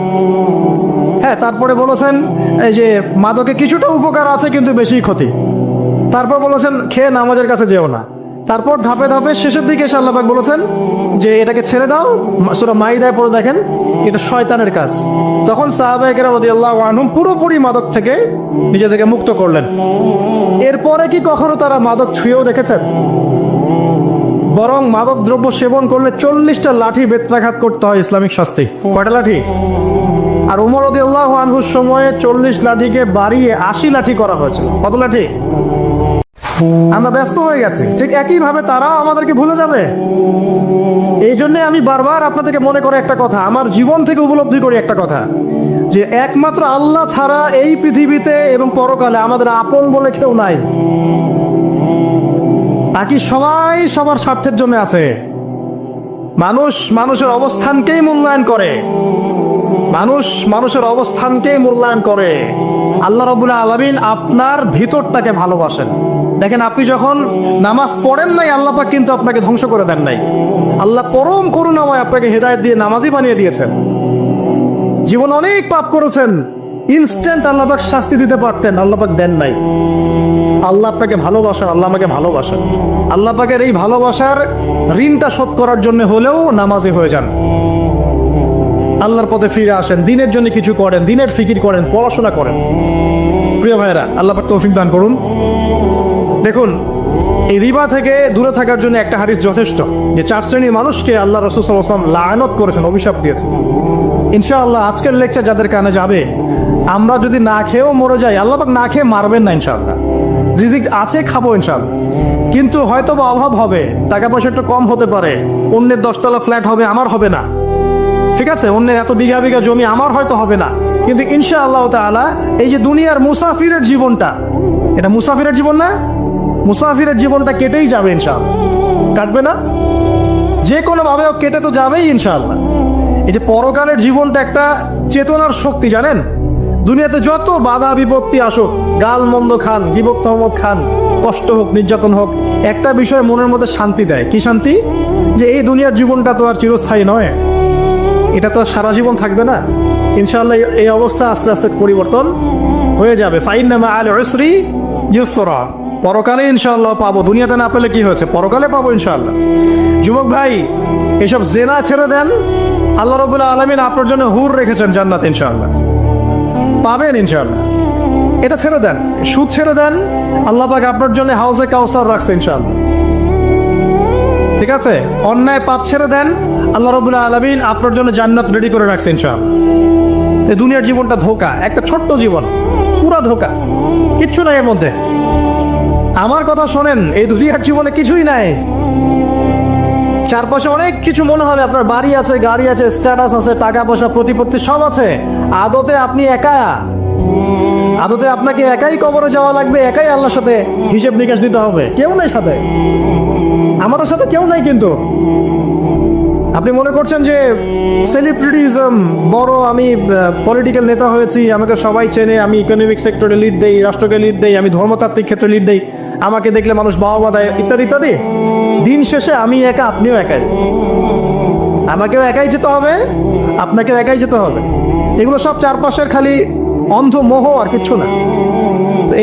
Speaker 1: হ্যাঁ, তারপরে বলেছেন এই যে মাদকে কিছুটা উপকার আছে কিন্তু বেশি ক্ষতি। তারপর বলেছেন খেয়ে নামাজের কাছে যেও না। তারপর ধাপে ধাপে শেষের দিকে এসে আল্লাহ পাক বলেছেন যে এটাকে ছেড়ে দাও। সূরা মাইদায় পড়ে দেখেন, এটা শয়তানের কাজ। তখন সাহাবায়ে কেরাম রাদিয়াল্লাহু আনহুম পুরোপুরি মাদক থেকে নিজেদেরকে মুক্ত করলেন। এরপরে কি কখনো তারা মাদক ছুঁয়েও দেখেছেন? বরং মাদক দ্রব্য সেবন করলে 40টা লাঠি বেত্রাঘাত করতে হয়, ইসলামিক শাস্তি। কয়টা লাঠি? আর ওমর রাদিয়াল্লাহু আনহুর সময়ে 40 লাঠিকে বাড়িয়ে 80 লাঠি করা হয়েছিল। কত লাঠি? আমরা ব্যস্ত হয়ে গেছি, ঠিক একইভাবে তারাও আমাদেরকে ভুলে যাবে। এই জন্য আমি বারবার আপনাদেরকে মনে করে একটা কথা, আমার জীবন থেকে উপলব্ধি করি একটা কথা, যে একমাত্র আল্লাহ ছাড়া এই পৃথিবীতে এবং পরকালে আমাদের আপন বলে কেউ নাই। বাকি সবাই সবার স্বার্থের জন্য আছে। মানুষ মানুষের অবস্থানকেই মূল্যায়ন করে, মানুষ মানুষের অবস্থানকেই মূল্যায়ন করে। আল্লাহ রাব্বুল আলামিন আপনার ভিতরটাকে ভালোবাসেন। দেখেন, আপনি যখন নামাজ পড়েন নাই, আল্লাহ পাক কিন্তু আপনাকে ধ্বংস করে দেন নাই। আল্লাহ পরম করুণাময় আপনাকে হেদায়েত দিয়ে নামাজি বানিয়ে দিয়েছেন। জীবন অনেক পাপ করেছেন, ইনস্ট্যান্ট আল্লাহ পাক শাস্তি দিতে পারতেন, আল্লাহ পাক দেন নাই। আল্লাহ আপনাকে ভালোবাসেন, আল্লাহ আমাকে ভালোবাসেন। আল্লাহ পাকের এই ভালোবাসার ঋণটা শোধ করার জন্য হলেও নামাজি হয়ে যান, আল্লাহর পথে ফিরে আসেন, দিনের জন্য কিছু করেন, দিনের ফিকির করেন, পড়াশোনা করেন। প্রিয় ভাইয়েরা, আল্লাহ পাক তৌফিক দান করুন। দেখুন, এই রিবা থেকে দূরে থাকার জন্য একটা হাদিস যথেষ্ট, যে 4 শ্রেণীর মানুষকে আল্লাহ রাসূল সাল্লাল্লাহু আলাইহি ওয়াসাল্লাম লাআনত করেছেন, অভিশাপ দিয়েছেন। ইনশাআল্লাহ আজকের লেকচার যাদের কানে যাবে, আমরা যদি না খেয়েও মরে যাই, আল্লাহ পাক না খেয়ে মারবেন না ইনশাআল্লাহ। রিজিক আছে, খাবো ইনশাআল্লাহ। কিন্তু হয়তো বা অভাব হবে, টাকা পয়সা একটু কম হতে পারে, অন্যের 10 তলা ফ্ল্যাট হবে, আমার হবে না, ঠিক আছে, অন্যের এত বিঘা বিঘা জমি আমার হয়তো হবে না। কিন্তু ইনশাআল্লাহ তাআলা এই যে দুনিয়ার মুসাফিরের জীবনটা, এটা মুসাফিরের জীবন না? মুসাফিরের জীবনটা কেটেই যাবে ইনশাআল্লাহ। কাটবে না? যে কোনো ভাবে কেটে তো যাবেই ইনশাআল্লাহ। এই যে পরকালের জীবনটা একটা চেতনার শক্তি, জানেন? দুনিয়াতে যত বাধা বিপত্তি আসুক, গাল মন্দ খান, গীবত তহমত খান, কষ্ট হোক, নির্যাতন হোক, একটা বিষয় মনের মধ্যে শান্তি দেয়। কি শান্তি? যে এই দুনিয়ার জীবনটা তো আর চিরস্থায়ী নয়, এটা তো সারা জীবন থাকবে না। ইনশাআল্লাহ এই অবস্থা আস্তে আস্তে পরিবর্তন হয়ে যাবে। ফাইন্না মাআল উসরি ইউসরা, পরকালে ইনশাআল্লাহ পাবো। দুনিয়াতে না পেলে কি হয়েছে, পরকালে পাবো ইনশাআল্লাহ। যুবক ভাই, এসব জেনা ছেড়ে দেন, আল্লাহ রাব্বুল আলামিন আপনার জন্য হুর রেখেছেন জান্নাত, ইনশাআল্লাহ পাবেন ইনশাআল্লাহ। এটা ছেড়ে দেন, সুদ ছেড়ে দেন, আল্লাহ পাক আপনার জন্য হাউজে কাউসার রাখছে ইনশাআল্লাহ, ঠিক আছে? অন্যায় পাপ ছেড়ে দেন, আল্লাহ রাব্বুল আলামিন আপনার জন্য জান্নাত রেডি করে রাখছে ইনশাআল্লাহ। এই দুনিয়ার জীবনটা ধোঁকা, একটা ছোট্ট জীবন, পুরা ধোঁকা, কিচ্ছু নাই এর মধ্যে। আমার কথা শোনেন, এই দুনিয়ার জীবনে কিছুই নাই। চারপাশে অনেক কিছু মনে হবে, আপনার বাড়ি আছে, গাড়ি আছে, স্ট্যাটাস আছে, টাকা পয়সা, প্রতিপত্তি সব আছে। আদতে আপনি একা, আদতে আপনাকে একাই কবরে যাওয়া লাগবে, একাই আল্লাহর সাথে হিসেব নিকাশ দিতে হবে। কেউ নাই সাথে, আমাদের সাথে কেউ নাই। কিন্তু আপনি মনে করছেন যে সেলিব্রিটিজম বড়, আমি পলিটিক্যাল নেতা হয়েছি, আমাকে সবাই চেনে, আমি ইকোনমিক সেক্টরে লিড দেই, রাষ্ট্রকে লিড দেই, আমি ধর্মতাত্ত্বিক ক্ষেত্রে লিড দেই, আমাকে দেখলে মানুষ বাহবা দেয়, ইত্যাদি ইত্যাদি। দিন শেষে আমি একা, আপনিও একাই, আমাকেও একাই যেতে হবে, আপনাকেও একাই যেতে হবে। এগুলো সব চারপাশের খালি অন্ধ মোহ, আর কিচ্ছু না।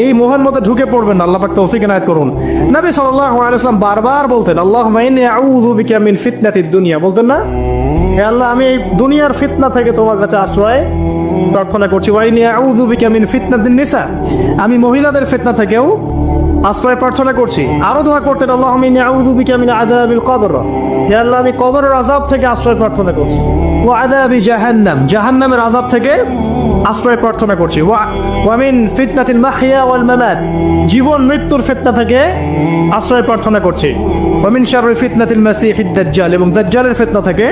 Speaker 1: এই মোহের মধ্যে ঢুকে পড়বেন না, আল্লাহ পাক তৌফিক এনায়েত করুন। নবী সাল্লাল্লাহু আলাইহি ওয়াসাল্লাম বারবার বলতেন, আল্লাহুম্মা ইন্নী আউযু বিকা মিন ফিতনাতিদ দুনিয়া, বলতেন না? হে আল্লাহ, আমি এই দুনিয়ার ফিতনা থেকে তোমার কাছে আশ্রয় প্রার্থনা করছি। ওয়া ইন্নী আউযু বিকা মিন ফিতনাতিন নিসা, আমি মহিলাদের ফিতনা থেকেও আশ্রয় প্রার্থনা করছি। আরো দোয়া করতেন, আল্লাহুম্মা ইন্নী আউযু বিকা মিন আযাবিল কবর, হে আল্লাহ, আমি কবরের আযাব থেকে আশ্রয় প্রার্থনা করছি। ওয়া আযাবি জাহান্নাম, জাহান্নামের আযাব থেকে আশ্রয় প্রার্থনা করছি। ওয়া মিন ফিতনাতিল মাহইয়া ওয়াল মামাত, জীবন মৃত্যুর ফিতনা থেকে আশ্রয় প্রার্থনা করছি। ওয়া মিন শাররি ফিতনাতিল মাসিহিদ দাজ্জাল, এবং দাজ্জালের ফিতনা থেকে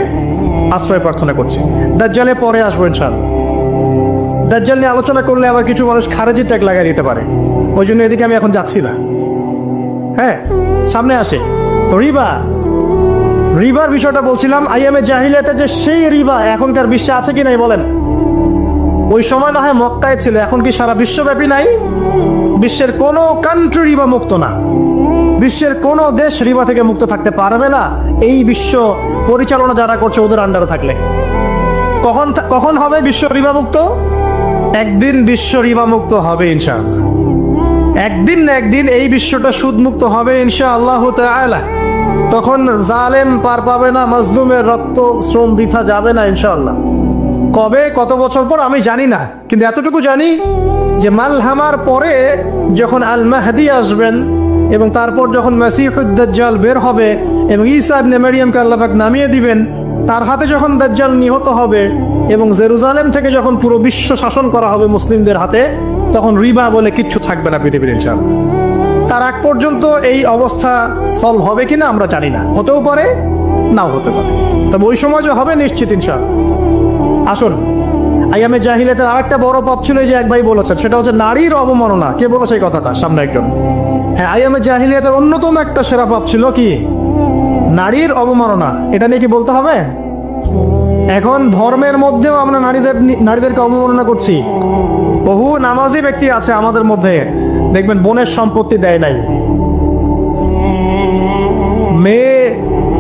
Speaker 1: আশ্রয় প্রার্থনা করছি। দাজ্জালে পরে আসবো ইনশাআল্লাহ। দাজ্জাল নিয়ে আলোচনা করলে আবার কিছু মানুষ খারেজি ট্যাগ লাগাই দিতে পারে, ওই জন্য এদিকে আমি এখন যাচ্ছি না। হ্যাঁ, সামনে আসে তো রিবা, রিবার বিষয়টা বলছিলাম। আইয়ামে জাহিলিয়াতে যে সেই রিবা এখনকার বিশ্বে আছে কি নাই বলেন? ওই সময় না হয় মক্কায় ছিল, এখন কি সারা বিশ্বব্যাপী নাই? বিশ্বের কোন কান্ট্রি রিবা মুক্ত না, বিশ্বের কোন দেশ রিবা থেকে মুক্ত থাকতে পারবে না, এই বিশ্ব পরিচালনা যারা করছে ওদের আন্ডারে থাকলে। কখন হবে বিশ্ব রিবা মুক্ত? একদিন বিশ্ব রিবা মুক্ত হবে ইনশাআল্লাহ। একদিন না একদিন এই বিশ্বটা সুদ মুক্ত হবে ইনশাআল্লাহ তাআলা। তখন জালেম পার পাবে না, মাজলুমের রক্ত শ্রম বৃথা যাবে না ইনশাআল্লাহ। কবে, কত বছর পর আমি জানি না, কিন্তু এতটুকু জানি যে মালহামার পরে যখন আল মাহদি আসবেন, এবং তারপর যখন মাসিহুদ দাজ্জাল বের হবে এবং ঈসা ইবনে মারইয়ামকে আল্লাহ পাক নামিয়ে দিবেন, তার হাতে যখন দাজ্জাল নিহত হবে এবং জেরুজালেম থেকে যখন পুরো বিশ্ব শাসন করা হবে মুসলিমদের হাতে, তখন রিবা বলে কিচ্ছু থাকবে না পৃথিবীর ইনশাআল্লাহ। তার আগ পর্যন্ত এই অবস্থা সলভ হবে কিনা আমরা জানি না, হতেও পারে নাও হতে পারে, তবে ওই সময় যে হবে নিশ্চিত ইনশাআল্লাহ। আসুন, আইয়ামে জাহিলিয়াতের আরেকটা বড় পাপ ছিল যে এক ভাই বলেছেন, সেটা হচ্ছে নারীর অবমাননা। কে বলেছে এই কথাটা? সামনে একজন। হ্যাঁ, আইয়ামে জাহিলিয়াতের অন্যতম একটা সেরা পাপ ছিল কি? নারীর অবমাননা। এটা নিয়ে কি বলতে হবে? এখন ধর্মের মধ্যেও আমরা নারীদেরকে অবমাননা করছি। বহু নামাজি ব্যক্তি আছে আমাদের মধ্যে, দেখবেন বোনের সম্পত্তি দেয় নাই,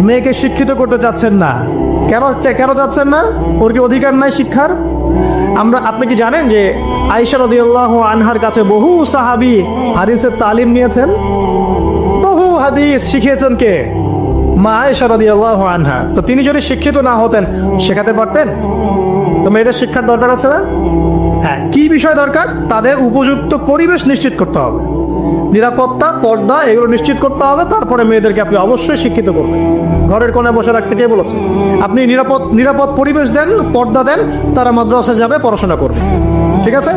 Speaker 1: মেয়েকে শিক্ষিত করতে চাচ্ছেন না। কেন চাচ্ছেন না? ওর কি অধিকার নাই শিক্ষার? আপনি কি জানেন যে আয়েশা রাদিয়াল্লাহু আনহার কাছে বহু সাহাবী হাদিসের তালিম নিয়েছেন, বহু হাদিস শিখিয়েছেন কে? মা আয়েশা রাদিয়াল্লাহু আনহা। তো তিনি যদি শিক্ষিত না হতেন শেখাতে পারতেন? তো মেয়েদের শিক্ষার দরকার আছে না? হ্যাঁ, কি বিষয় দরকার? তাদের উপযুক্ত পরিবেশ নিশ্চিত করতে হবে, নিরাপত্তা, পর্দা এগুলো নিশ্চিত করতে হবে। তারপরে মেয়েদেরকে আপনি অবশ্যই শিক্ষিত করবেন। ঘরের কোণায় বসে রাখতে কে বলেছে? আপনি নিরাপদ পরিবেশ দেন, পর্দা দেন, তারা মাদ্রাসায় যাবে, পড়াশোনা করবে। ঠিক আছে?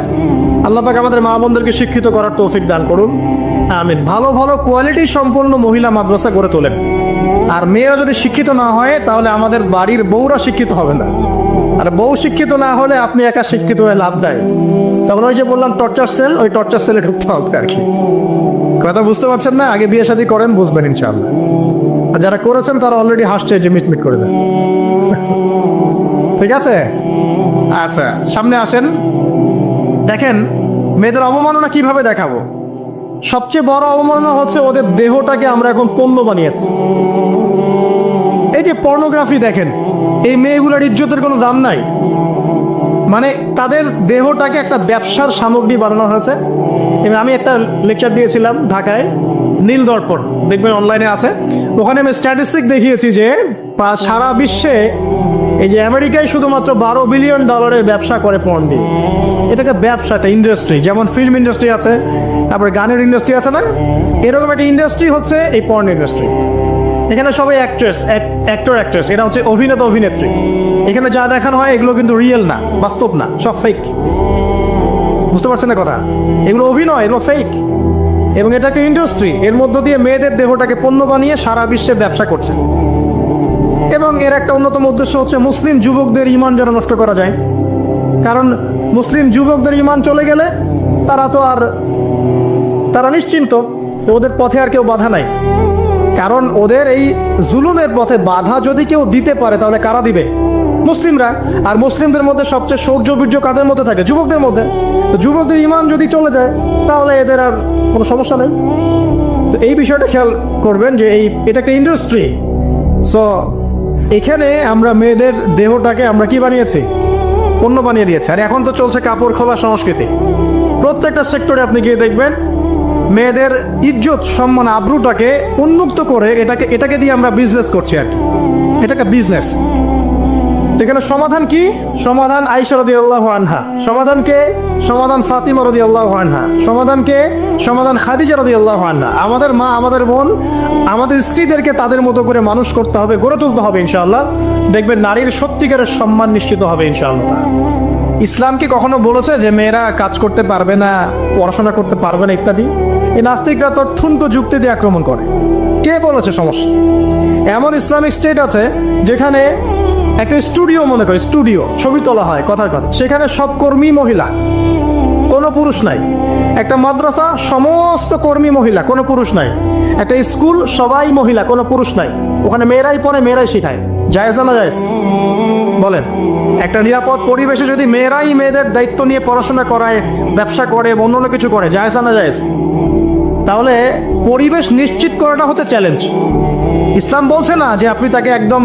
Speaker 1: আল্লাহ পাক আমাদের মা বোনদেরকে শিক্ষিত করার তৌফিক দান করুন, আমিন। ভালো ভালো কোয়ালিটি সম্পন্ন মহিলা মাদ্রাসা গড়ে তোলেন। আর মেয়েরা যদি শিক্ষিত না হয় তাহলে আমাদের বাড়ির বউরা শিক্ষিত হবে না। আর বউ শিক্ষিত না হলে আপনি একা শিক্ষিত হয়ে লাভ দেয়। তখন ওই যে বললাম টর্চার সেল, ওই টর্চার সেলে ঢুকতে হবে আর কি। কথা বুঝতে পারছেন না? আগে বিয়ে শাদী করেন, বুঝবেন ইনশাআল্লাহ। আর যারা করেছেন তারা অলরেডি হাসছে যে মিটমিট করে দেন। ঠিক আছে? আচ্ছা, সামনে আসেন। দেখেন মেয়েদের অবমাননা কিভাবে দেখাবো। সবচেয়ে বড় অবমাননা হচ্ছে ওদের দেহটাকে আমরা এখন পণ্য বানিয়েছি। এই যে পর্নোগ্রাফি দেখেন, এই মেয়েগুলোর ইজ্জতের কোনো দাম নাই। মানে তাদের দেহটাকে একটা ব্যবসার সামগ্রী বানানো হয়েছে। এবং আমি একটা লেকচার দিয়েছিলাম ঢাকায়, নীল দর্পণ, দেখবেন অনলাইনে আছে। ওখানে আমি স্ট্যাটিস্টিক দেখিয়েছি যে সারা বিশ্বে এই যে আমেরিকায় শুধুমাত্র $12 বিলিয়ন ব্যবসা করে পর্ন দিয়ে। এটাকে ব্যবসা, একটা ইন্ডাস্ট্রি। যেমন ফিল্ম ইন্ডাস্ট্রি আছে, তারপরে গানের ইন্ডাস্ট্রি আছে না, এরকম একটা ইন্ডাস্ট্রি হচ্ছে এই পর্ন ইন্ডাস্ট্রি। এখানে সবাই অ্যাক্ট্রেস, এরা হচ্ছে অভিনেতা অভিনেত্রী। এখানে যা দেখানো হয় এগুলো কিন্তু রিয়েল না, বাস্তব না, সব ফেক। বুঝতে পারছেন না কথা? এগুলো অভিনয়, এগুলো ফেক। এবং এটা একটা ইন্ডাস্ট্রি, এর মধ্য দিয়ে মেয়েদের দেহটাকে পণ্য বানিয়ে সারা বিশ্বে ব্যবসা করছে। এবং এর একটা অন্যতম উদ্দেশ্য হচ্ছে মুসলিম যুবকদের ঈমান যেন নষ্ট করা যায়। কারণ মুসলিম যুবকদের ঈমান চলে গেলে তারা নিশ্চিন্ত, ওদের পথে আর কেউ বাধা নাই। কারণ ওদের এই জুলুমের পথে বাধা যদি কেউ দিতে পারে তাহলে কারা দিবে? মুসলিমরা। আর মুসলিমদের মধ্যে সবচেয়ে শৌর্য বীর্য কাদের মধ্যে থাকে? যুবকদের মধ্যে। তো যুবকদের ঈমান যদি চলে যায় তাহলে এদের আর কোনো সমস্যা নেই। তো এই বিষয়টা খেয়াল করবেন যে এটা একটা ইন্ডাস্ট্রি। সো এখানে আমরা মেয়েদের দেহটাকে আমরা কি বানিয়েছি? পণ্য বানিয়ে দিয়েছে। আর এখন তো চলছে কাপড় খোলা সংস্কৃতি। প্রত্যেকটা সেক্টরে আপনি গিয়ে দেখবেন মেয়েদের ইজ্জত, সম্মান, আব্রুটাকে উন্মুক্ত করে এটাকে দিয়ে আমরা বিজনেস করছি। আর এটা একটা বিজনেস। এখানে সমাধান কি? সমাধান আয়েশা রাদিয়াল্লাহু আনহা। সমাধান কে? সমাধান ফাতিমা রাদিয়াল্লাহু আনহা। সমাধান কে? সমাধান খাদিজা রাদিয়াল্লাহু আনহা। আমাদের মা, আমাদের বোন, আমাদের স্ত্রীদেরকে তাদের মতো করে মানুষ করতে হবে, গড়ে তুলতে হবে ইনশাআল্লাহ। দেখবেন নারীর সত্যিকারের সম্মান নিশ্চিত হবে ইনশাআল্লাহ। ইসলাম কি কখনো বলেছে যে মেয়েরা কাজ করতে পারবে না, পড়াশোনা করতে পারবে না ইত্যাদি? এই নাস্তিকরা তো ঠুনকো যুক্তি দিয়ে আক্রমণ করে। কে বলেছে? সমস্যা এমন ইসলামিক স্টেট আছে যেখানে একটা স্টুডিও, মনে করে স্টুডিও, ছবি তোলা হয়, কথার কথা, সেখানে সব কর্মী মহিলা, কোনো পুরুষ নাই। একটা মাদ্রাসা, সমস্ত কর্মী মহিলা, কোনো পুরুষ নাই। একটা স্কুল, সবাই মহিলা, কোনো পুরুষ নাই। ওখানে মেয়েরাই পড়ে, মেয়েরাই শেখায়। জায়েজ না জায়েজ বলেন? একটা নিরাপদ পরিবেশে যদি মেয়েরাই মেয়েদের দায়িত্ব নিয়ে পড়াশোনা করায়, ব্যবসা করে, অন্য কিছু করে, জায়েজ না জায়েজ? তাহলে পরিবেশ নিশ্চিত করাটা হচ্ছে চ্যালেঞ্জ। ইসলাম বলছে না যে আপনি তাকে একদম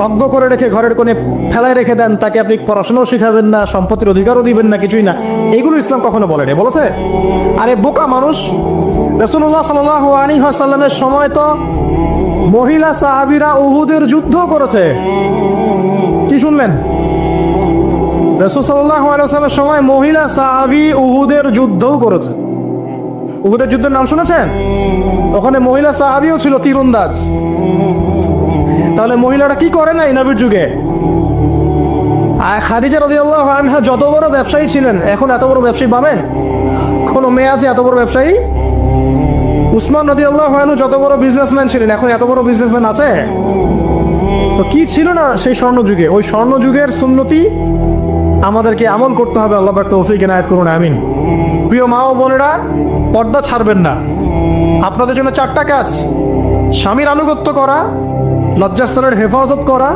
Speaker 1: অজ্ঞ করে রেখে ঘরের কোণে ফেলায় রেখে দেন, তাকে আপনি পড়াশোনাও শিখাবেন না, সম্পত্তির অধিকারও দিবেন না, কিছুই না। এগুলো ইসলাম কখনো বলেনি। বলেছে? আরে বোকা মানুষ, রাসূলুল্লাহ সাল্লাল্লাহু আলাইহি ওয়াসাল্লামের সময় তো মহিলা সাহাবীরা উহুদের যুদ্ধ করেছে। কি শুনলেন? রাসূল সাল্লাল্লাহু আলাইহি ওয়াসাল্লামের সময় মহিলা সাহাবী উহুদের যুদ্ধও করেছে। উহুদের যুদ্ধের নাম শুনেছেন? ওখানে মহিলা সাহাবীও ছিল, তীরন্দাজ। তাহলে মহিলারা কি করে নাই নবীর যুগে? আর খাদিজা রাদিয়াল্লাহু আনহা যত বড় ব্যবসায়ী ছিলেন, এখন এত বড় ব্যবসায়ী পাবেন? কোন মেয়ে আছে এত বড় ব্যবসায়ী? উসমান রাদিয়াল্লাহু আনহু যত বড় বিজনেসম্যান ছিলেন, এখন এত বড় বিজনেসম্যান আছে? তো কি ছিল না সেই স্বর্ণযুগে? ওই স্বর্ণযুগের সুন্নতি আমাদেরকে আমল করতে হবে। আল্লাহ পাক তৌফিক এনায়েত করুন, আমিন। প্রিয় মা ও বোনেরা, পর্দা ছাড়বেন না। আপনাদের জন্য 4টা কাজ: স্বামীর আনুগত্য করা, লজ্জাস্থানের হেফাজত করা,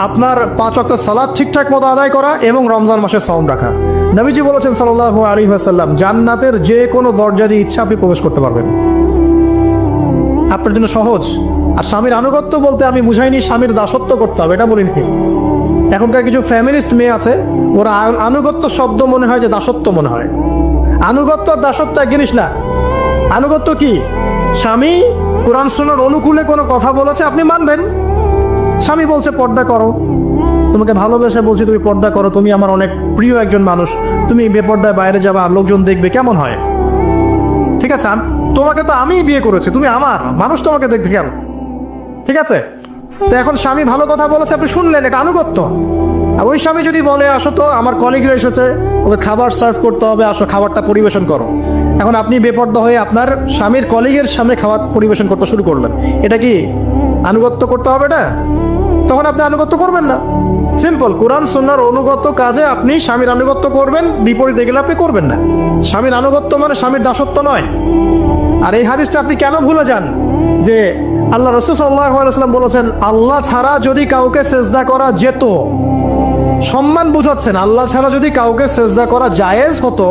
Speaker 1: আপনার 5 ওয়াক্ত সালাত ঠিকঠাক মতো আদায় করা এবং রমজান মাসে সাওম রাখা। নবীজি বলেছেন সাল্লাল্লাহু আলাইহি ওয়াসাল্লাম, জান্নাতের যে কোনো দরজা দিয়ে ইচ্ছা আপনি প্রবেশ করতে পারবেন। আপনার জন্য সহজ। আর স্বামীর আনুগত্য বলতে আমি বুঝাইনি স্বামীর দাসত্ব করতে হবে, এটা বলিনি। এখনকার কিছু ফ্যামিলিস্ট মেয়ে আছে, ওরা আনুগত্য শব্দ মনে হয় যে দাসত্ব মনে হয়। আনুগত্য আর দাসত্ব এক জিনিস না। আনুগত্য কি? স্বামী কোরআন সুন্নাহর অনুকূলে কোনো কথা বলেছে, আপনি মানবেন। স্বামী বলছে পর্দা করো, তোমাকে ভালোবেসে বলছি তুমি পর্দা করো, তুমি আমার অনেক প্রিয় একজন মানুষ, তুমি বেপর্দায় বাইরে যাবা, লোকজন দেখবে, কেমন হয়? ঠিক আছে, তোমাকে তো আমি বিয়ে করেছি, তুমি আমার, মানুষ তোমাকে দেখবে কেন? ঠিক আছে, তো এখন স্বামী ভালো কথা বলেছে, আপনি শুনলেন, এটা আনুগত্য। আর ওই স্বামী যদি বলে আসো তো আমার কলিগরা এসেছে, ওকে খাবার সার্ভ করতে হবে, আসো খাবারটা পরিবেশন করো, এখন আপনি বেপর্দা হয়ে আপনার স্বামীর কলিগের সামনে খাবার পরিবেশন করতে শুরু করলেন, এটা কি আনুগত্য করতে হবে না? তখন আপনি আনুগত্য করবেন না। সিম্পল, কোরআন সুন্নাহর অনুগত কাজে আপনি স্বামীর আনুগত্য করবেন, বিপরীতে গেলে আপনি করবেন না। স্বামীর আনুগত্য মানে স্বামীর দাসত্ব নয়। আর এই হাদিসটা আপনি কেন ভুলে যান যে আল্লাহ রাসূল সাল্লাল্লাহু আলাইহি ওয়াসাল্লাম বলেছেন, আল্লাহ ছাড়া যদি কাউকে সেজদা করা যেত, সম্মান বুঝাচ্ছেন, আল্লাহ ছাড়া যদি কাউকে সেজদা করা জায়েজ হতো,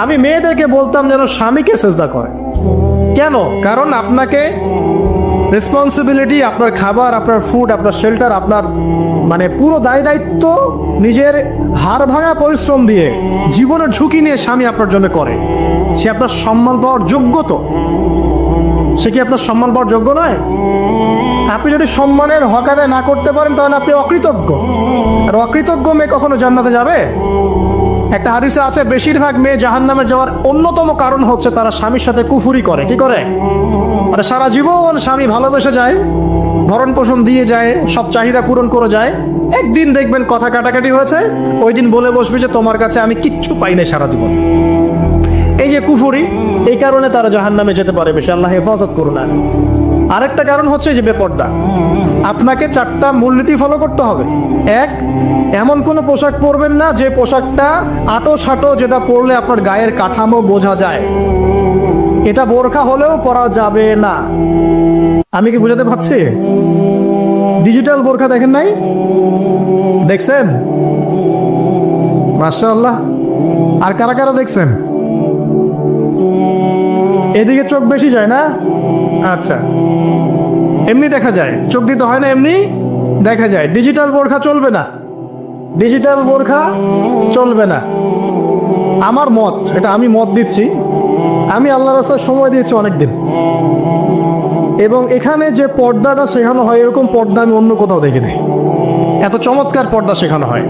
Speaker 1: আমি মেয়েদেরকে বলতাম যেন স্বামীকে সেজদা করে। কেন? কারণ আপনাকে রেসপন্সিবিলিটি, আপনার খাবার, আপনার ফুড, আপনার শেল্টার, আপনার মানে পুরো দায় দায়িত্ব নিজের হাড় ভাঙা পরিশ্রম দিয়ে, জীবনের ঝুঁকি নিয়ে স্বামী আপনার জন্য করে। সে আপনার সম্মান পাওয়ার যোগ্য তো? সে কি আপনার সম্মান পাওয়ার যোগ্য নয়? আপনি যদি সম্মানের হক আদায় না করতে পারেন তাহলে আপনি অকৃতজ্ঞ। আর অকৃতজ্ঞ মেয়ে কখনো জান্নাতে যাবে? একটা হাদিসে আছে, বেশিরভাগ মেয়ে জাহান্নামে যাওয়ার অন্যতম কারণ হচ্ছে তারা স্বামীর সাথে কুফুরি করে। কি করে? মানে সারা জীবন স্বামী ভালোবেসে যায়, ভরণ পোষণ দিয়ে যায়, সব চাহিদা পূরণ করে যায়, একদিন দেখবেন কথা কাটাকাটি হয়েছে, ওই দিন বলে বসবে যে তোমার কাছে আমি কিচ্ছু পাই না সারা জীবন। এই যে কুফুরি, এই কারণে তারা জাহান্নামে যেতে পারে বেশি। আল্লাহ হেফাজত করুন। আরেকটা কারণ হচ্ছে যে বেপর্দা। আপনাকে 4টা মূলনীতি ফলো করতে হবে। 1, এমন কোনো পোশাক পরবেন না যে পোশাকটা আটো সাটো, যেটা পরলে আপনার গায়ের কাঠামো বোঝা যায়। এটা বোরখা হলেও পরা যাবে না। আমি কি বুঝাতে পারছি? ডিজিটাল বোরখা দেখেন নাই? দেখছেন? মাশাআল্লাহ। আর কারা কারা দেখছেন? এদিকে চোখ বেশি যায় না? আচ্ছা, এমনি দেখা যায়, চোখ দিতে হয় না, এমনি দেখা যায়। ডিজিটাল বোরখা চলবে না, ডিজিটাল বোরখা চলবে না। আমার মত, এটা আমি মত দিচ্ছি, আমি আল্লাহর রাস্তায় সময় দিয়েছি অনেকদিন, এবং এখানে যে পর্দাটা শেখানো হয় এরকম পর্দা আমি অন্য কোথাও দেখিনি। এত চমৎকার পর্দা শেখানো হয়।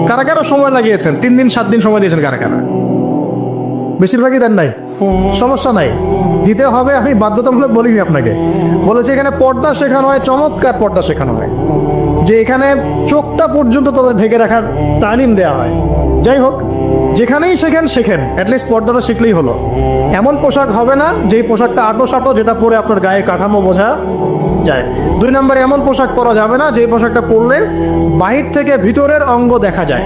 Speaker 1: কারা কারা সময় লাগিয়েছেন? 3 দিন 7 দিন সময় দিয়েছেন কারা কারা? বেশিরভাগই দেন নাই, সমস্যা নাই, দিতে হবে। আমি বাধ্যতামূলক বলিনি আপনাকে, বলেছি এখানে পর্দা শেখানো হয়, চমৎকার পর্দা শেখানো হয়, যে এখানে চোখটা পর্যন্ত তাদের ঢেকে রাখার তালিম দেওয়া হয়। যাই হোক, যেখানেই শেখেন, অ্যাটলিস্ট পর্দাটা শিখলেই হলো। এমন পোশাক হবে না যেই পোশাকটা আটো সাটো, যেটা পরে আপনার গায়ে কাঠামো বোঝা যায়। 2 নম্বরে, এমন পোশাক পরা যাবে না যে পোশাকটা পরলে বাহির থেকে ভিতরের অঙ্গ দেখা যায়।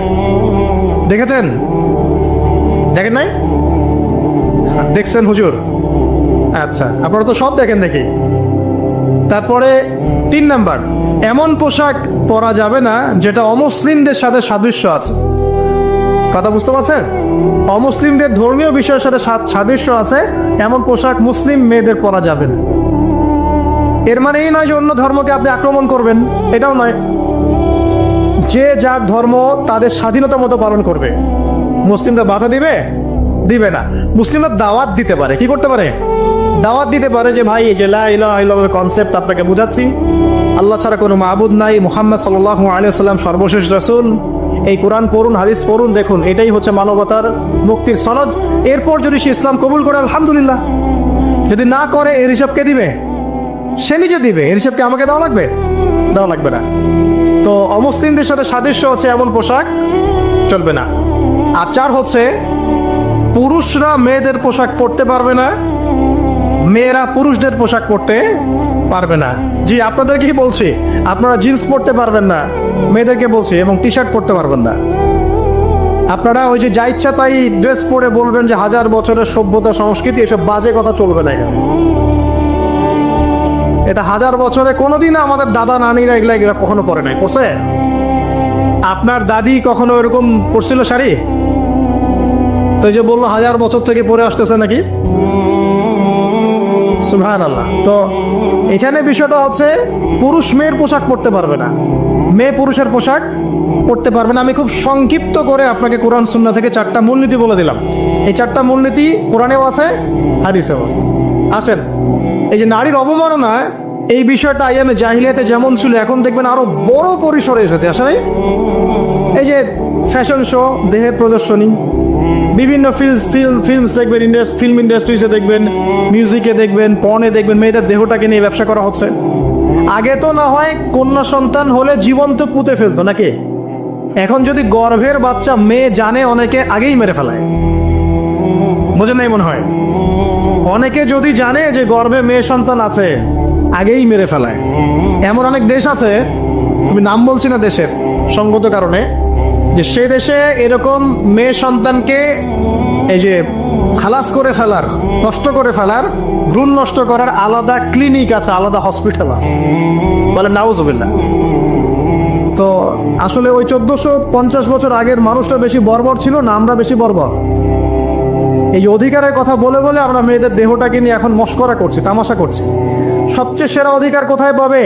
Speaker 1: দেখেছেন? দেখেন নাই? দেখছেন হুজুর? আচ্ছা, আপনারা তো সব দেখেন দেখি। তারপরে 3 নাম্বার, এমন পোশাক পরা যাবে না যেটা অমুসলিমদের সাথে সাদৃশ্য আছে। কথা বুঝতে পারছেন? অমুসলিমদের ধর্মীয় বিষয়ের সাথে সাদৃশ্য আছে এমন পোশাক মুসলিম মেয়েদের পরা যাবে না। এর মানে এই নয় যে অন্য ধর্মকে আপনি আক্রমণ করবেন, এটাও নয়। যে যার ধর্ম তাদের স্বাধীনতা মতো পালন করবে। মুসলিমরা বাধা দিবে না। মুসলিমরা দাওয়াত দিতে পারে। কি করতে পারে? দাওয়াত দিতে পারে যে ভাই, এই যে লা ইলাহা ইল্লাল্লাহ কনসেপ্ট আপনাকে বুঝাচ্ছি, আল্লাহ ছাড়া কোনো মাবুদ নাই, মুহাম্মদ সাল্লাল্লাহু আলাইহি ওয়াসাল্লাম সর্বশেষ রাসূল, এই কোরআন পড়ুন, হাদিস পড়ুন, দেখুন এটাই হচ্ছে মানবতার মুক্তির সনদ। এরপর যদি সে ইসলাম কবুল করে আলহামদুলিল্লাহ, যদি না করে এর হিসাব কে দিবে? সে নিজে দিবে। এর হিসাবকে আমাকে দেওয়া লাগবে না। তো অমুসলিমদের সাথে সাদৃশ্য হচ্ছে এমন পোশাক চলবে না। আর 4 হচ্ছে, পুরুষরা মেয়েদের পোশাক পরতে পারবে না, মেয়েরা পুরুষদের পোশাক পরতে পারবে না। জি, আপনাদেরকেই বলছি, আপনারা জিন্স পরতে পারবেন না, মেয়েদেরকে বলছি, এবং টি শার্ট পরতে পারবেন না। আপনারা ওই যে যা ইচ্ছা তাই ড্রেস পরে বলবেন যে 1000 বছরের সভ্যতা সংস্কৃতি, এসব বাজে কথা চলবে না এখানে। এটা 1000 বছরে কোনোদিন আমাদের দাদা নানিরা এগুলা কখনো পরে নাই। পরছে? আপনার দাদি কখনো এরকম পরছিল শাড়ি? তো এই যে বললো 1000 বছর থেকে পরে আসতেছে নাকি? সুবহানাল্লাহ। তো এখানে বিষয়টা হচ্ছে পুরুষ মেয়ের পোশাক পরতে পারবে না, মেয়ে পুরুষের পোশাক পড়তে পারবে না। আমি খুব সংক্ষিপ্ত করে আপনাকে কোরআন সুন্নাহ থেকে 4টা মূলনীতি বলে দিলাম। এই 4টা মূলনীতি কোরআনেও আছে, হাদিসেও আছে। আসেন, এই যে নারীর অবমাননা, এই বিষয়টা আইয়ামে জাহিলিয়াতে যেমন ছিল, এখন দেখবেন আরো বড় পরিসরে এসেছে। আসলে এই যে ফ্যাশন শো, দেহের প্রদর্শনী, বিভিন্ন ফিল্মস দেখবেন, ফিল্ম ইন্ডাস্ট্রিজে দেখবেন, মিউজিকে দেখবেন, পর্নে দেখবেন, মেয়েদের দেহটাকে নিয়ে ব্যবসা করা হচ্ছে। আগে তো না হয় কন্যা সন্তান হলে জীবন্ত পুঁতে ফেলতো নাকি? এখন যদি গর্ভের বাচ্চা মেয়ে জানে, অনেকে আগেই মেরে ফেলায়। বোঝেন নাই মনে হয়? অনেকে যদি জানে যে গর্ভে মেয়ে সন্তান আছে, আগেই মেরে ফেলায়। এমন অনেক দেশ আছে, আমি নাম বলছি না দেশের সঙ্গত কারণে, যে সে দেশে এরকম মেয়ে সন্তানকে এই যে খালাস করে ফেলার, নষ্ট করে ফেলার, ভ্রূণ নষ্ট করার আলাদা ক্লিনিক আছে, আলাদা হসপিটাল আছে। বলে নাউজুবিল্লাহ। তো আসলে ওই 1450 বছর আগের মানুষটা বেশি বর্বর ছিল না, আমরা বেশি বর্বর? এই যে অধিকারের কথা বলে বলে আমরা মেয়েদের দেহটাকে নিয়ে এখন মস্করা করছি, তামাশা করছি। সবচেয়ে সেরা অধিকার কোথায় পাবে?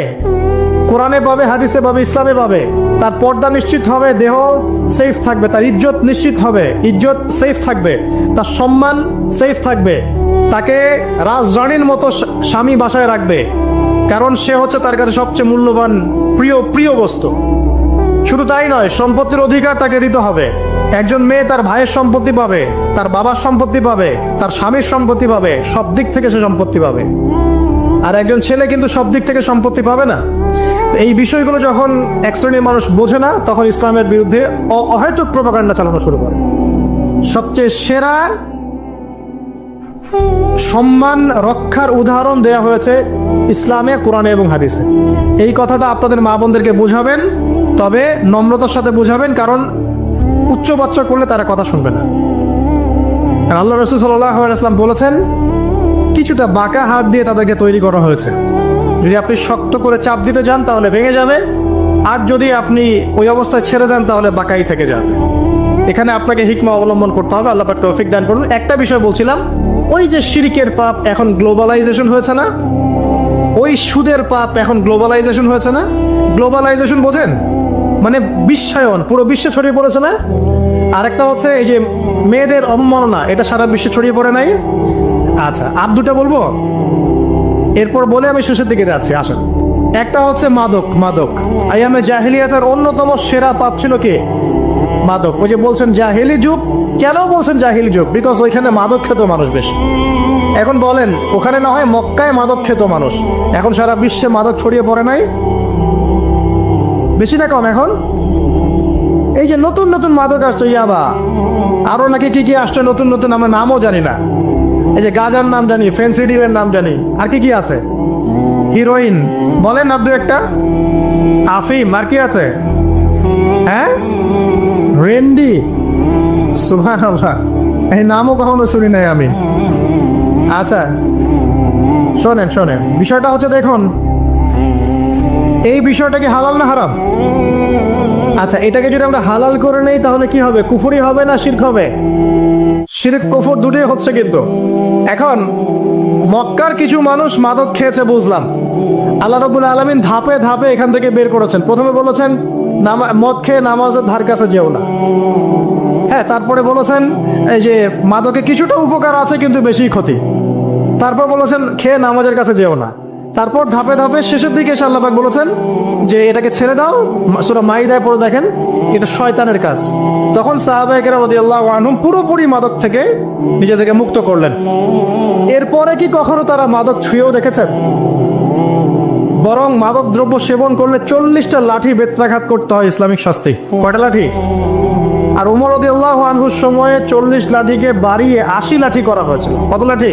Speaker 1: কোরআনে পাবে, হাদিসে পাবে, ইসলামে পাবে। তার পর্দা নিশ্চিত হবে, দেহ সেফ থাকবে, তার ইজ্জত নিশ্চিত হবে, ইজ্জত সেফ থাকবে, তার সম্মান সেফ থাকবে, তাকে রাজরানীর মতো স্বামী বাসায় রাখবে, কারণ সে হচ্ছে তার কাছে সবচেয়ে মূল্যবান প্রিয় বস্তু। শুধু তাই নয়, সম্পত্তির অধিকার তাকে দিতে হবে। একজন মেয়ে তার ভাইয়ের সম্পত্তি পাবে, তার বাবার সম্পত্তি পাবে, তার স্বামীর সম্পত্তি পাবে, সব দিক থেকে সে সম্পত্তি পাবে। আর একজন ছেলে কিন্তু সব দিক থেকে সম্পত্তি পাবে না। তো এই বিষয়গুলো যখন এক শ্রেণীর মানুষ বোঝে না, তখন ইসলামের বিরুদ্ধে অহেতুক প্রপাগান্ডা চালানো শুরু করে। সবচেয়ে সেরা সম্মান রক্ষার উদাহরণ দেয়া হয়েছে ইসলামে, কোরআনে এবং হাদিসে। এই কথাটা আপনাদের মা বোনদেরকে বুঝাবেন, তবে নম্রতার সাথে বুঝাবেন, কারণ উচ্চবাচ্য করলে তারা কথা শুনবে না। আল্লাহ রাসূল সাল্লাল্লাহু আলাইহি ওয়াসাল্লাম বলেছেন, কিছুটা বাঁকা হাত দিয়ে তাদেরকে তৈরি করা হয়েছে। যদি আপনি শক্ত করে চাপ দিতে যান তাহলে ভেঙে যাবে, আর যদি আপনি ওই অবস্থায় ছেড়ে দেন তাহলে বাঁকাই থেকে যাবে। এখানে আপনাকে হিকমা অবলম্বন করতে হবে। আল্লাহ পাক তৌফিক দান করুন। একটা বিষয় বলছিলাম, ওই যে শিরকের পাপ এখন গ্লোবালাইজেশন হয়েছে না, ওই সুদের পাপ এখন গ্লোবালাইজেশন হয়েছে না। গ্লোবালাইজেশন বোঝেন? মানে বিশ্বায়ন, পুরো বিশ্বে ছড়িয়ে পড়েছে না। আরেকটা হচ্ছে এই যে মেয়েদের অবমাননা, এটা সারা বিশ্বে ছড়িয়ে পড়ে নাই। আচ্ছা, আর দুটো বলবো, এরপর বলে আমি শেষের দিকে যাচ্ছি। আসেন, একটা হচ্ছে মাদক। আইয়ামে জাহিলিয়াতের অন্যতম সেরা পাপ ছিল কি? মাদক। ওই যে বলছেন জাহিলি যুগ, কেন বলছেন জাহিলি যুগ? বিকজ ওইখানে মাদক খেত মানুষ বেশি। এখন বলেন, ওখানে না হয় মক্কায় মাদক খেত মানুষ, এখন সারা বিশ্বে মাদক ছড়িয়ে পড়ে নাই? বেশি না কম? এখন এই যে নতুন নতুন মাদক আসছে, ইয়াবা, আরো নাকি কি কি আসছে নতুন নতুন, আমরা নামও জানি না। এই যে গাজার নাম জানি, ফেন্সিডিলের নাম জানি, আর কি কি আছে, হিরোইন বলেন আর দু একটা, আফিম, আর কি আছে? হ্যাঁ, রেন্ডি, সুবহানাল্লাহ, এই নামও কখনো শুনি নাই আমি। আচ্ছা শোনেন, বিষয়টা হচ্ছে, দেখুন এই বিষয়টা কি হালাল না হারাম? আচ্ছা, এটাকে যদি আমরা হালাল করে নেই তাহলে কি হবে? কুফরি হবে না শিরক হবে? শিরক কুফর দুটোই হচ্ছে। কিন্তু এখন মক্কার কিছু মানুষ মাদক খেয়েছে বুঝলাম, আল্লাহ রাব্বুল আলামিন ধাপে ধাপে এখান থেকে বের করেছেন। প্রথমে বলেছেন মদ খেয়ে নামাজের ধার কাছে যেও না। হ্যাঁ, তারপরে বলেছেন এই যে মাদকে কিছুটা উপকার আছে কিন্তু বেশি ক্ষতি। তারপর বলেছেন খেয়ে নামাজের কাছে যেও না। তারপর ধাপে ধাপে শেষের দিকে এসে আল্লাহ পাক বলেছেন যে এটাকে ছেড়ে দাও। সূরা মাইদায় পড়ে দেখেন, এটা শয়তানের কাজ। তখন সাহাবায়ে কেরাম রাদিয়াল্লাহু আনহুম পুরোপুরি মাদক থেকে নিজেদেরকে মুক্ত করলেন। এরপরে কি কখনো তারা মাদক ছুঁয়েও দেখেছেন? বরং মাদক দ্রব্য সেবন করলে 40টা লাঠি বেত্রাঘাত করতে হয় ইসলামিক শাস্তি। কয়টা লাঠি? আর ওমর রাদিয়াল্লাহু আনহুর সময়ে 40 লাঠিকে বাড়িয়ে 80 লাঠি করা হয়েছিল। কত লাঠি?